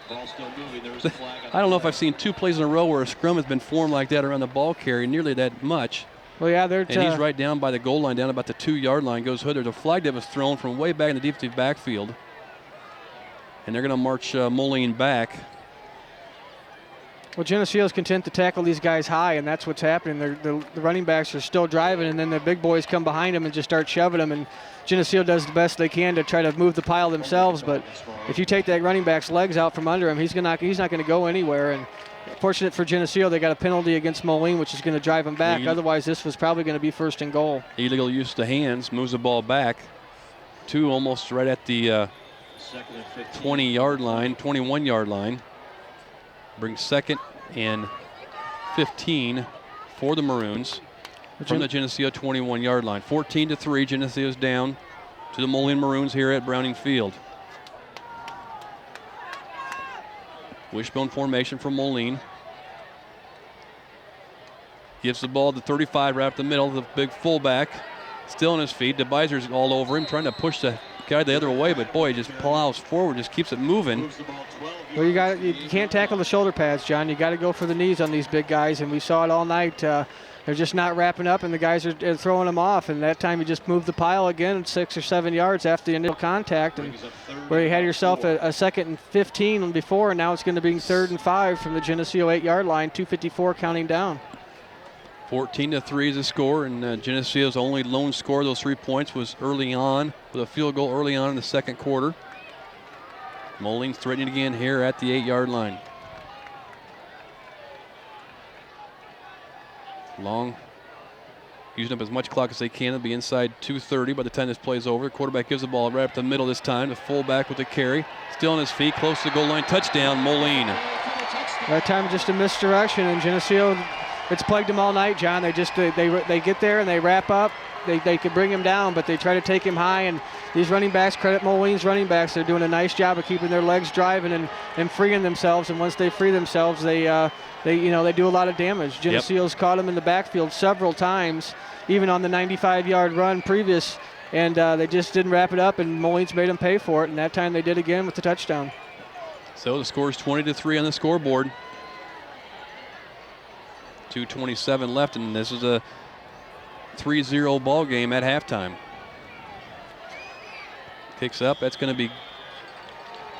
I don't know if I've seen 2 plays in a row where a scrum has been formed like that around the ball carrier nearly that much. Well, yeah, and he's right down by the goal line, down about the 2-yard line goes Hood. There's a flag that was thrown from way back in the defensive backfield. And they're going to march Moline back. Well, Geneseo's content to tackle these guys high, and that's what's happening. The running backs are still driving, and then the big boys come behind them and just start shoving them. And Geneseo does the best they can to try to move the pile themselves. But if you take that running back's legs out from under him, he's not going to go anywhere. And fortunate for Geneseo, they got a penalty against Moline, which is going to drive him back. Otherwise, this was probably going to be first and goal. Illegal use of the hands moves the ball back to almost right at the 20-yard line, 21-yard line. Brings 2nd and 15 for the Maroons from the Geneseo 21-yard line. 14-3, Geneseo's down to the Moline Maroons here at Browning Field. Wishbone formation from Moline. Gives the ball to 35 right up the middle. The big fullback still on his feet. DeBiser's all over him, trying to push the guy the other way, but boy, he just plows forward, just keeps it moving. Well, you can't tackle the shoulder pads, John. You got to go for the knees on these big guys, and we saw it all night. They're just not wrapping up, and the guys are throwing them off. And that time you just moved the pile again 6 or 7 yards after the initial contact, and where you had yourself a 2nd and 15 before, and now it's going to be 3rd and 5 from the Geneseo 8-yard line, 2:54 counting down. 14-3 is the score, and Geneseo's only lone score of those 3 points was early on, with a field goal early on in the second quarter. Moline's threatening again here at the 8-yard line. Long, using up as much clock as they can. They'll be inside 2:30 by the time this play's over. Quarterback gives the ball right up the middle this time. The fullback with the carry. Still on his feet, close to the goal line. Touchdown, Moline. That time just a misdirection, and Geneseo, it's plagued them all night, John. They just they get there and they wrap up. They could bring him down, but they try to take him high. And these running backs, credit Moline's running backs, they're doing a nice job of keeping their legs driving and freeing themselves. And once they free themselves, they do a lot of damage. Geneseo's caught them in the backfield several times, even on the 95-yard run previous, and they just didn't wrap it up. And Moline's made them pay for it, and that time they did again with the touchdown. So the score is 20-3 on the scoreboard. 2:27 left, and this is a 3-0 ball game at halftime. Kicks up. That's going to be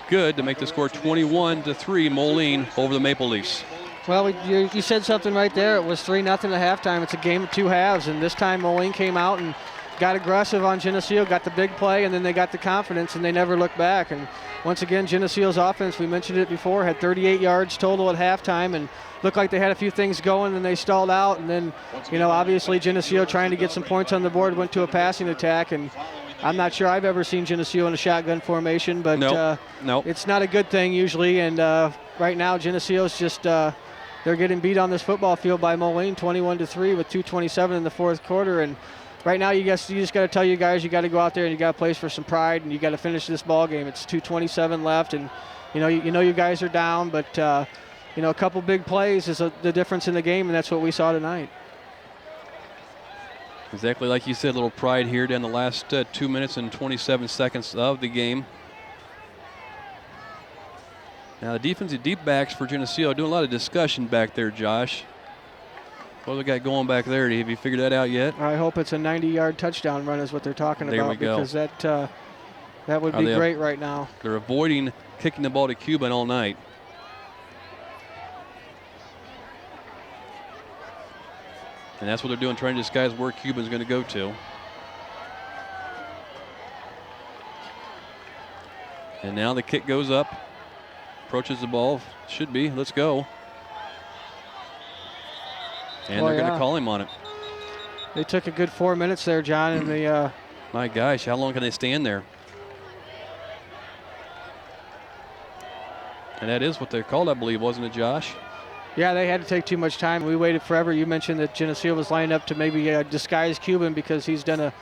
good to make the score 21-3. Moline over the Maple Leafs. Well, you said something right there. It was 3-0 at halftime. It's a game of 2 halves, and this time Moline came out and got aggressive on Geneseo, got the big play, and then they got the confidence, and they never looked back. And once again, Geneseo's offense, we mentioned it before, had 38 yards total at halftime, and looked like they had a few things going, and they stalled out. And then, obviously Geneseo, trying to get some points on the board, went to a passing attack. And I'm not sure I've ever seen Geneseo in a shotgun formation, but nope. It's not a good thing usually. And right now, Geneseo's just they're getting beat on this football field by Moline, 21-3 with 2:27 in the fourth quarter. And right now, you just got to tell you guys, you got to go out there and you got to play for some pride, and you got to finish this ball game. It's 2:27 left, and you guys are down, but a couple big plays is the difference in the game, and that's what we saw tonight. Exactly like you said, a little pride here down the last 2 minutes and 27 seconds of the game. Now the defensive deep backs for Geneseo doing a lot of discussion back there, Josh. What they got going back there? Have you figured that out yet? I hope it's a 90-yard touchdown run is what they're talking there about, we go. Because that would be great right now. They're avoiding kicking the ball to Cuban all night. And that's what they're doing, trying to disguise where Cuban's going to go to. And now the kick goes up, approaches the ball, should be, let's go. And they're going to call him on it. They took a good 4 minutes there, John, and they my gosh, how long can they stand there? And that is what they're called, I believe, wasn't it, Josh? Yeah, they had to take too much time. We waited forever. You mentioned that Geneseo was lined up to maybe disguise Cuban because he's done a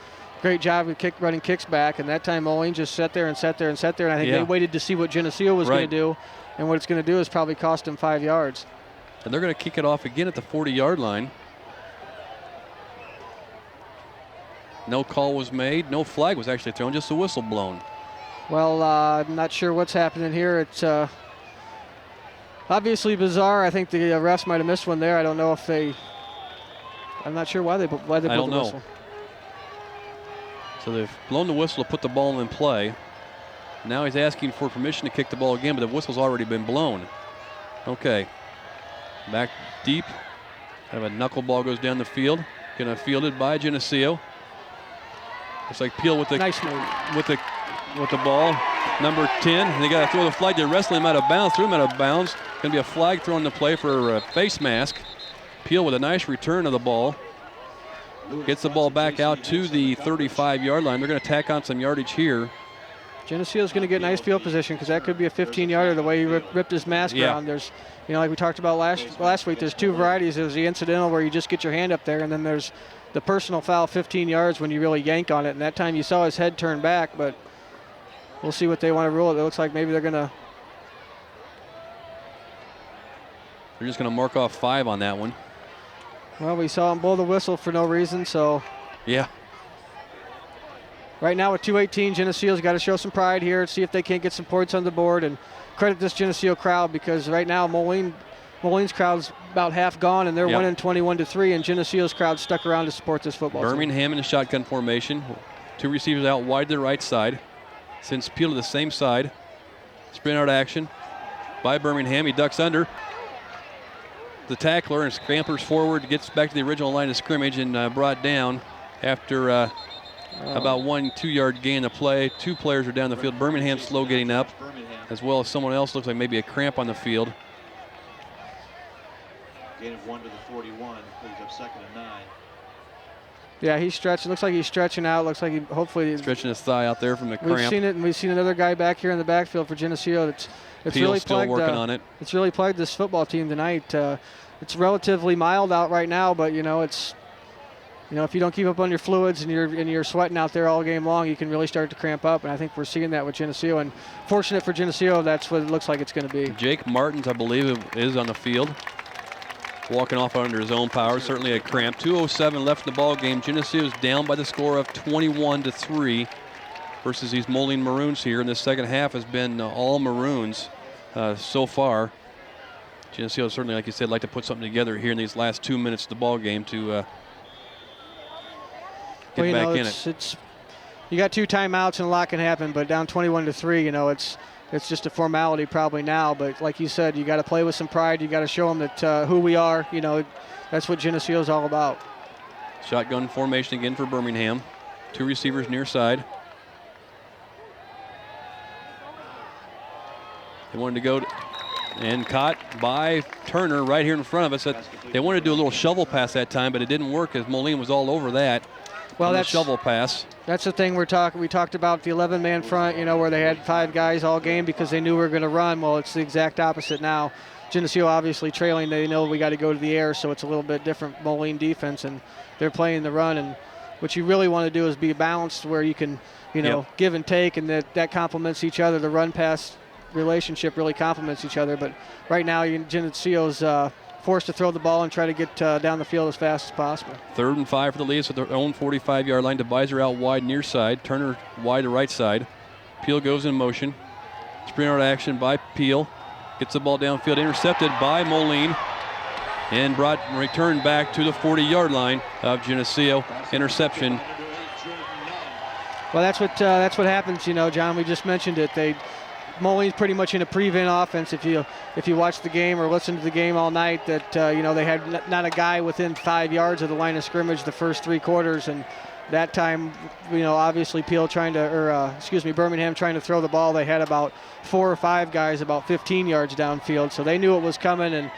great job of running kicks back. And that time Moline just sat there. And I think they waited to see what Geneseo was going to do. And what it's going to do is probably cost him 5 yards. And they're going to kick it off again at the 40-yard line. No call was made. No flag was actually thrown, just a whistle blown. Well, I'm not sure what's happening here. It's obviously bizarre. I think the refs might have missed one there. I don't know if they. I'm not sure why they blew the whistle. I don't know. So they've blown the whistle to put the ball in play. Now he's asking for permission to kick the ball again, but the whistle's already been blown. Okay. Back deep. Kind of a knuckleball goes down the field. Gonna fielded by Geneseo. Looks like Peel with the nice move. with the ball. Number 10. They got to throw the flag. They're wrestling him out of bounds. Threw him out of bounds. Going to be a flag thrown into play for a face mask. Peel with a nice return of the ball. Gets the ball back out to the 35-yard line. They're going to tack on some yardage here. Geneseo's going to get nice field position because that could be a 15-yarder the way he ripped his mask around. There's, like we talked about last week, there's two varieties. There's the incidental where you just get your hand up there, and then there's the personal foul 15 yards when you really yank on it. And that time you saw his head turn back, but we'll see what they want to rule. It looks like maybe they're going to. They're just going to mark off 5 on that one. Well, we saw him blow the whistle for no reason, so. Yeah. Right now with 2:18, Geneseo's got to show some pride here, see if they can't get some points on the board, and credit this Geneseo crowd because right now Moline's crowd's about half gone, and they're winning 21-3, and Geneseo's crowd stuck around to support this football team. Birmingham in a shotgun formation. 2 receivers out wide to the right side. Sends Peel to the same side. Sprint out action by Birmingham. He ducks under the tackler and scampers forward, gets back to the original line of scrimmage and brought down after about 1-2 yard gain of play. 2 players are down the field. Birmingham slow getting up, as well as someone else looks like maybe a cramp on the field. Gain of 1 to the 41, leaves up 2nd and 9. Yeah, he's stretching. Looks like he's stretching out. Looks like he hopefully stretching his thigh out there from the cramp. We've seen it, and we've seen another guy back here in the backfield for Geneseo. It's really still plagued, working on it. It's really plagued this football team tonight. It's relatively mild out right now, but it's if you don't keep up on your fluids and you're sweating out there all game long, you can really start to cramp up. And I think we're seeing that with Geneseo. And fortunate for Geneseo, that's what it looks like it's going to be. Jake Martins, I believe, is on the field. Walking off under his own power, certainly a cramp. 2:07 left in the ball game. Geneseo's down by the score of 21-3 versus these Moline Maroons here. And the second half has been all Maroons so far. Geneseo certainly, like you said, like to put something together here in these last 2 minutes of the ball game to get back in it. You got 2 timeouts and a lot can happen, but down 21-3, it's just a formality probably now, but like you said, you got to play with some pride. You got to show them that who we are. That's what Geneseo's all about. Shotgun formation again for Birmingham. 2 receivers near side. They wanted to go and caught by Turner right here in front of us. They wanted to do a little shovel pass that time, but it didn't work as Moline was all over that. Well, that's shovel pass. That's the thing we talked about the 11-man front, where they had 5 guys all game because they knew we were going to run. Well, it's the exact opposite now. Geneseo obviously trailing. They know we got to go to the air, so it's a little bit different Moline defense, and they're playing the run. And what you really want to do is be balanced where you can, give and take, and that complements each other. The run-pass relationship really complements each other. But right now, Geneseo's forced to throw the ball and try to get down the field as fast as possible. 3rd and 5 for the Leafs at their own 45-yard line. Deviser out wide near side. Turner wide to right side. Peel goes in motion. Sprint out action by Peel. Gets the ball downfield. Intercepted by Moline. And returned back to the 40-yard line of Geneseo. Interception. Well, that's what happens, John. We just mentioned it. Moline's pretty much in a prevent offense. If you watch the game or listen to the game all night, that they had not a guy within 5 yards of the line of scrimmage the first 3 quarters, and that time, obviously Birmingham trying to throw the ball. They had about 4 or 5 guys about 15 yards downfield, so they knew it was coming, and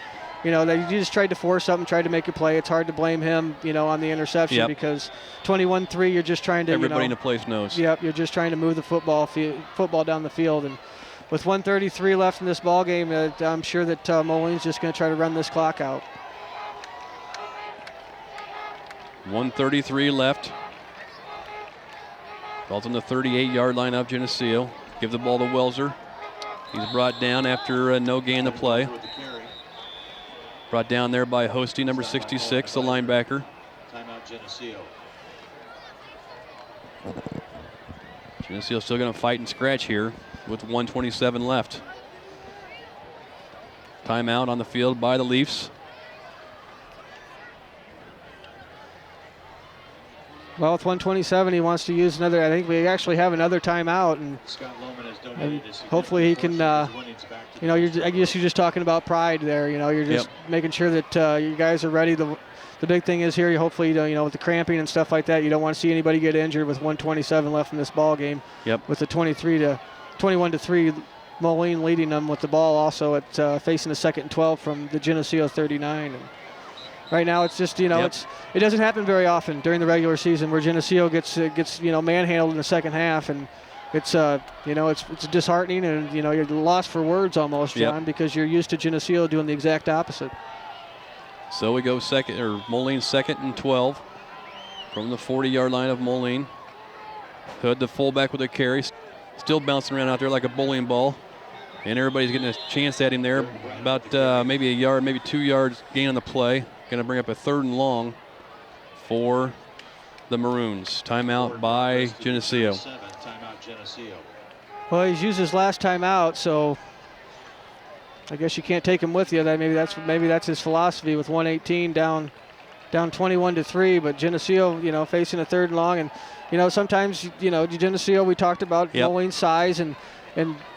they just tried to force something, tried to make a play. It's hard to blame him, on the interception because 21-3, you're just trying to. Everybody in the place knows. Yep, you're just trying to move the football down the field, and with 1:33 left in this ball game, I'm sure that Moline's just going to try to run this clock out. 1:33 left. Ball's on the 38-yard line of Geneseo. Give the ball to Welser. He's brought down after no gain of play. Brought down there by Hosty, number 66, the linebacker. Timeout Geneseo. Geneseo still going to fight and scratch here with 1:27 left. Timeout on the field by the Leafs. Well, with 1:27, he wants to use another. I think we actually have another timeout, and Scott Lohman has donated his hopefully he can. You know, I guess you're just talking about pride there. You know, you're just making sure that you guys are ready. The big thing is here. Hopefully, you know, with the cramping and stuff like that, you don't want to see anybody get injured with 1:27 left in this ball game. Yep. With the 21-3, Moline leading them with the ball, also at facing a 2nd and 12 from the Geneseo 39. And right now, it's just, you know, it doesn't happen very often during the regular season where Geneseo gets you know, manhandled in the second half, and it's you know, it's disheartening, and you know, you're lost for words almost, John, because you're used to Geneseo doing the exact opposite. So we go Moline 2nd and 12 from the 40-yard line of Moline. Hood, the fullback with a carry, still bouncing around out there like a bowling ball, and everybody's getting a chance at him there. About maybe a yard, maybe 2 yards gain on the play. Going to bring up a 3rd and long for the Maroons. Timeout by Geneseo. Timeout Geneseo. Well, he's used his last timeout, so I guess you can't take him with you. Maybe that's his philosophy with 1:18 down 21-3. But Geneseo, you know, facing a 3rd and long, and you know, sometimes, you know, Geneseo, we talked about Moline's size, and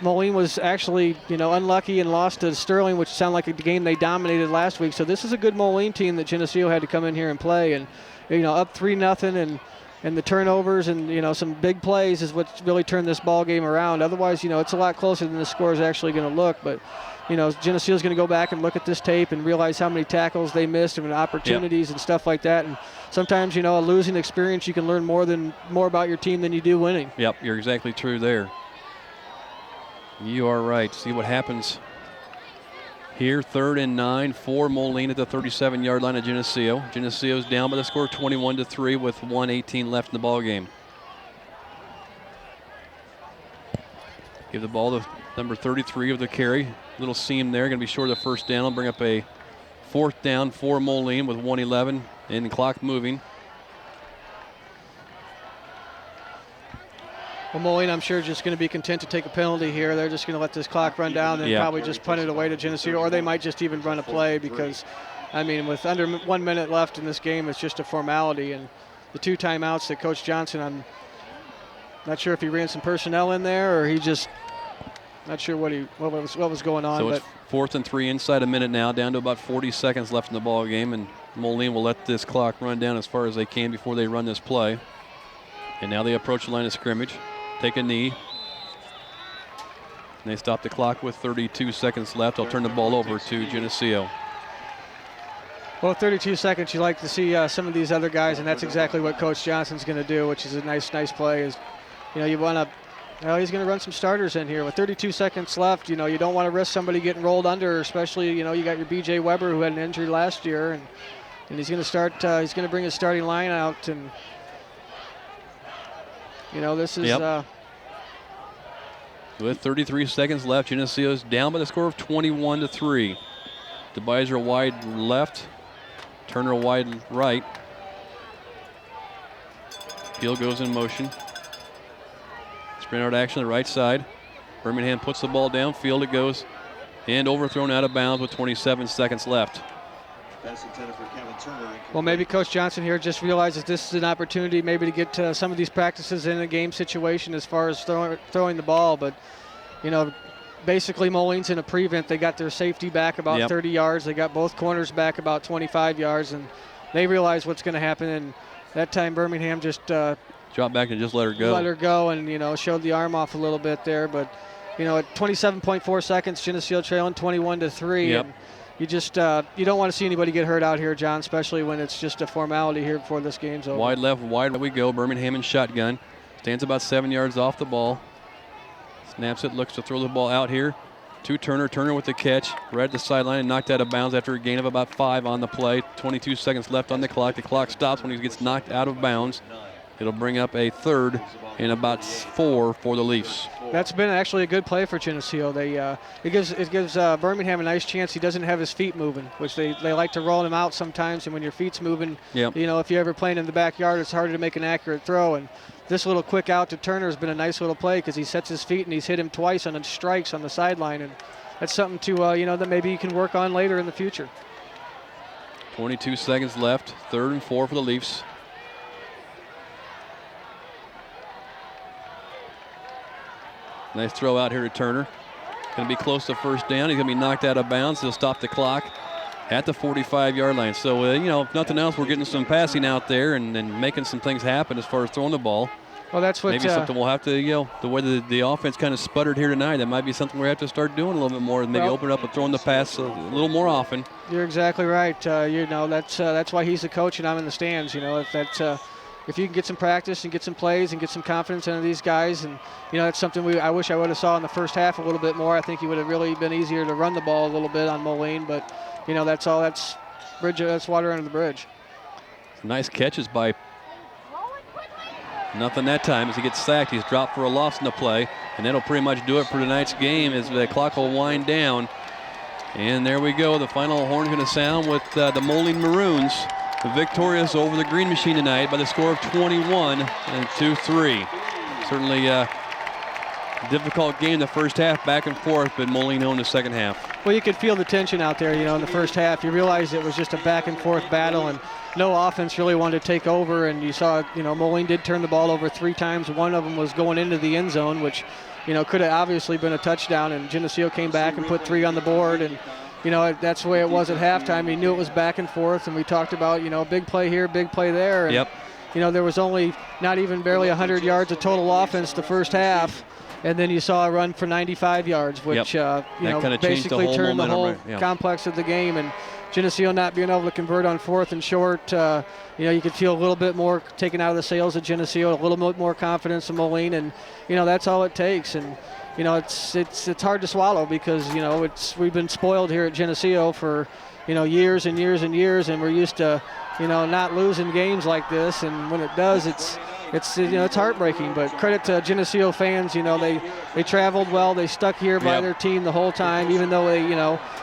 Moline was actually, you know, unlucky and lost to Sterling, which sounded like a game they dominated last week. So this is a good Moline team that Geneseo had to come in here and play, and you know, up 3-0, and the turnovers and, you know, some big plays is what really turned this ball game around. Otherwise, you know, it's a lot closer than the score is actually going to look. But you know, Geneseo's going to go back and look at this tape and realize how many tackles they missed and opportunities and stuff like that. And sometimes, you know, a losing experience, you can learn more about your team than you do winning. Yep, you're exactly true there. You are right. See what happens here. 3rd and 9 for Moline at the 37-yard line of Geneseo. Geneseo's down by the score 21-3 with 1:18 left in the ball game. Give the ball to number 33 of the carry. Little seam there, going to be short of the first down. Will bring up a 4th down for Moline with 1:11 and the clock moving. Well, Moline, I'm sure, just going to be content to take a penalty here. They're just going to let this clock run down and probably just punt it away to Geneseo, or they might just even run a play because, I mean, with under 1 minute left in this game, it's just a formality. And the 2 timeouts that Coach Johnson, I'm not sure if he ran some personnel in there or he just not sure what was going on. So it's 4th and 3 inside a minute now, down to about 40 seconds left in the ball game, and Moline will let this clock run down as far as they can before they run this play. And now they approach the line of scrimmage, take a knee. And they stop the clock with 32 seconds left. I'll turn the ball over to Geneseo. Well, 32 seconds, you like to see some of these other guys, and that's exactly what Coach Johnson's going to do, which is a nice play. Is, you know, you want to. Well, he's going to run some starters in here with 32 seconds left. You know, you don't want to risk somebody getting rolled under, especially, you know, you got your B.J. Weber who had an injury last year, and he's going to start. He's going to bring his starting line out, and you know, this is. With 33 seconds left, Geneseo's down by the score of 21-3. DeBiser wide left, Turner wide right. Peel goes in motion. Sprint out action on the right side. Birmingham puts the ball downfield. It goes and overthrown out of bounds with 27 seconds left. Well, maybe Coach Johnson here just realizes this is an opportunity maybe to get some of these practices in a game situation as far as throwing the ball. But, you know, basically Moline's in a prevent. They got their safety back about 30 yards. They got both corners back about 25 yards, and they realize what's going to happen. And that time Birmingham just dropped back and just let her go. Let her go and, you know, showed the arm off a little bit there. But, you know, at 27.4 seconds, Geneseo trailing 21-3. Yep. And you just you don't want to see anybody get hurt out here, John, especially when it's just a formality here before this game's over. Wide left, wide we go. Birmingham in shotgun. Stands about 7 yards off the ball. Snaps it, looks to throw the ball out here to Turner. Turner with the catch. Right at the sideline and knocked out of bounds after a gain of about 5 on the play. 22 seconds left on the clock. The clock stops when he gets knocked out of bounds. It'll bring up a 3rd and about 4 for the Leafs. That's been actually a good play for Geneseo. It gives Birmingham a nice chance. He doesn't have his feet moving, which they like to roll him out sometimes. And when your feet's moving, if you're ever playing in the backyard, it's harder to make an accurate throw. And this little quick out to Turner has been a nice little play because he sets his feet and he's hit him twice on strikes on the sideline. And that's something to that maybe you can work on later in the future. 22 seconds left. 3rd and 4 for the Leafs. Nice throw out here to Turner. Going to be close to first down. He's going to be knocked out of bounds. He'll stop the clock at the 45-yard line. So, if nothing else, we're getting some passing out there and making some things happen as far as throwing the ball. Well, that's what maybe something we'll have to, the way the offense kind of sputtered here tonight, that might be something we have to start doing a little bit more. Maybe open it up and throwing the pass a little more often. You're exactly right. That's why he's the coach and I'm in the stands. If you can get some practice and get some plays and get some confidence into these guys, and that's something I wish I would have saw in the first half a little bit more. I think he would have really been easier to run the ball a little bit on Moline, but that's all. That's water under the bridge. Some nice catches by. Nothing that time as he gets sacked. He's dropped for a loss in the play, and that'll pretty much do it for tonight's game as the clock will wind down. And there we go. The final horn going to sound with the Moline Maroons victorious over the Green Machine tonight by the score of 21-3. Certainly a difficult game the first half, back and forth, but Moline owned the second half. Well, you could feel the tension out there, in the first half. You realized it was just a back and forth battle, and no offense really wanted to take over. And you saw, Moline did turn the ball over 3 times. One of them was going into the end zone, which, could have obviously been a touchdown. And Geneseo came back and put 3 on the board. And that's the way it was at halftime. He knew it was back and forth, and we talked about, big play here, big play there. And, there was only not even barely 100 yards of total offense the first half, and then you saw a run for 95 yards, which, basically turned the whole complex of the game. And Geneseo not being able to convert on 4th and short, you could feel a little bit more taken out of the sails at Geneseo, a little bit more confidence in Moline, and, that's all it takes. And, it's hard to swallow because, we've been spoiled here at Geneseo for, years and years and years, and we're used to, not losing games like this. And when it does, it's heartbreaking. But credit to Geneseo fans, they traveled well. They stuck here by their team the whole time, even though they,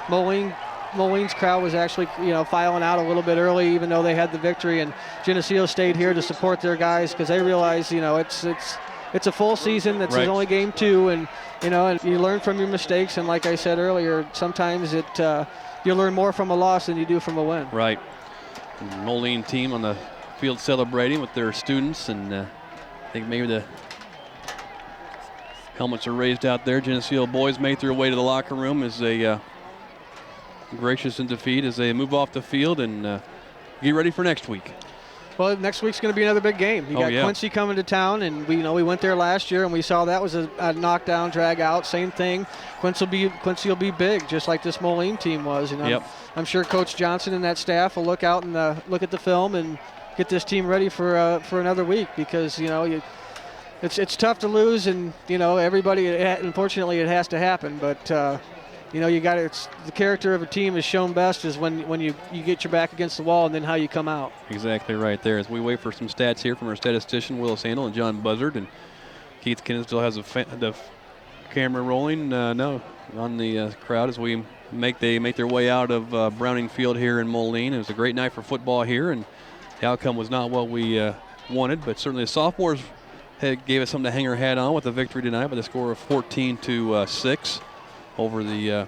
Moline's crowd was actually, filing out a little bit early, even though they had the victory. And Geneseo stayed here to support their guys because they realize, it's a full season. It's his only game 2, and and you learn from your mistakes. And like I said earlier, sometimes you learn more from a loss than you do from a win. Right. The Moline team on the field celebrating with their students, and I think maybe the helmets are raised out there. Geneseo boys make their way to the locker room as they gracious in defeat as they move off the field and get ready for next week. Well, next week's going to be another big game. You got Quincy coming to town, and we went there last year, and we saw that was a knockdown, drag out. Same thing. Quincy will be big, just like this Moline team was. I'm sure Coach Johnson and that staff will look out and look at the film and get this team ready for another week because it's tough to lose, and everybody. Unfortunately, it has to happen, but. It's the character of a team is shown best is when you get your back against the wall and then how you come out. Exactly right there. As we wait for some stats here from our statistician, Willis Handel and John Buzzard, and Keith Kinnan still has the camera rolling on the crowd as they make their way out of Browning Field here in Moline. It was a great night for football here, and the outcome was not what we wanted, but certainly the sophomores gave us something to hang our hat on with the victory tonight by the score of 14-6. Over the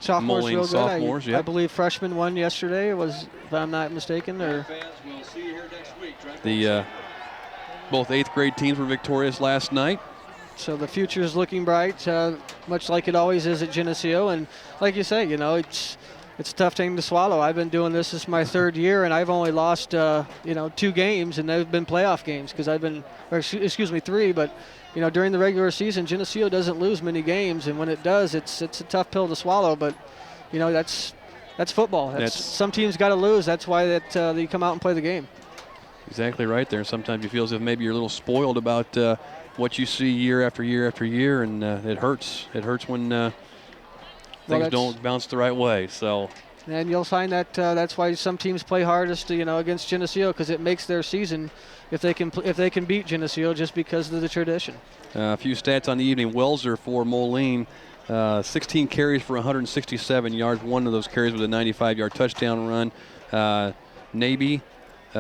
Moline sophomores. I believe freshmen won yesterday, if I'm not mistaken. Or the both 8th grade teams were victorious last night. So the future is looking bright, much like it always is at Geneseo. And like you say, it's a tough thing to swallow. I've been doing this is my 3rd year, and I've only lost 2 games, and they've been playoff games because 3. But during the regular season, Geneseo doesn't lose many games, and when it does, it's a tough pill to swallow. But that's football. Some teams got to lose. That's why they come out and play the game. Exactly right there. Sometimes you feel as if maybe you're a little spoiled about what you see year after year after year, and it hurts. It hurts when things don't bounce the right way. So And you'll find that that's why some teams play hardest, against Geneseo, because it makes their season if they can beat Geneseo just because of the tradition. A few stats on the evening. Welser for Moline, 16 carries for 167 yards. One of those carries was a 95-yard touchdown run. Navy,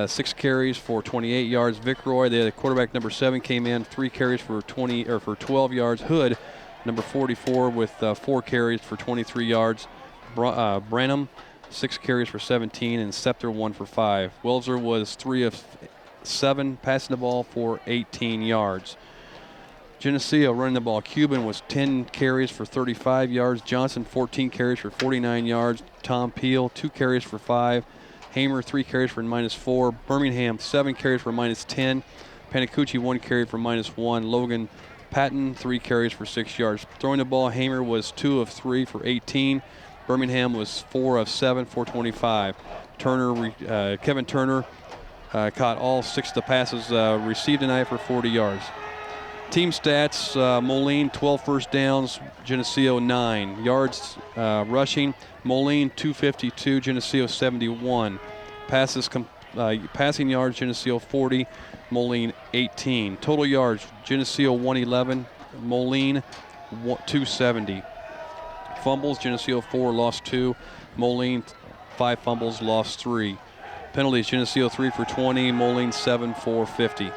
6 carries for 28 yards. Vic Roy, the quarterback number 7, came in 3 carries for 12 yards. Hood, number 44, with 4 carries for 23 yards. Branham, 6 carries for 17, and Scepter 1 for 5. Welser was 3 of 7, passing the ball for 18 yards. Geneseo running the ball. Cuban was 10 carries for 35 yards. Johnson, 14 carries for 49 yards. Tom Peel, 2 carries for 5. Hamer, 3 carries for -4. Birmingham, 7 carries for -10. Panicucci, 1 carry for -1. Logan Patton, 3 carries for 6 yards. Throwing the ball, Hamer was 2 of 3 for 18. Birmingham was 4 of 7 for 25. Kevin Turner caught all 6 of the passes received tonight for 40 yards. Team stats, Moline 12 first downs, Geneseo 9. Yards rushing, Moline 252, Geneseo 71. Passing yards, Geneseo 40, Moline 18. Total yards, Geneseo 111, Moline 270. Fumbles, Geneseo 4, lost 2. Moline 5 fumbles, lost 3. Penalties, Geneseo 3 for 20, Moline 7 for 50.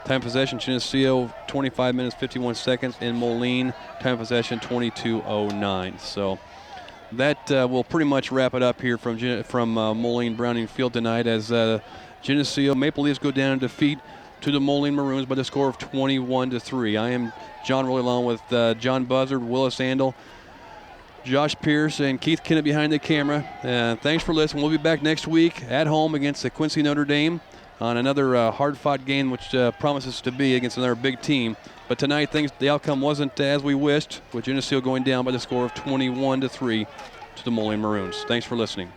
Time possession, Geneseo 25 minutes 51 seconds, and Moline time possession 22:09. So that will pretty much wrap it up here from Moline Browning Field tonight, as Geneseo Maple Leafs go down in defeat to the Moline Maroons by the score of 21-3. I am John Rowley, along with John Buzzard, Willis Andel, Josh Pierce, and Keith Kennett behind the camera. Thanks for listening. We'll be back next week at home against the Quincy Notre Dame on another hard-fought game, which promises to be against another big team. But tonight, the outcome wasn't as we wished, with Geneseo going down by the score of 21-3 to the Moline Maroons. Thanks for listening.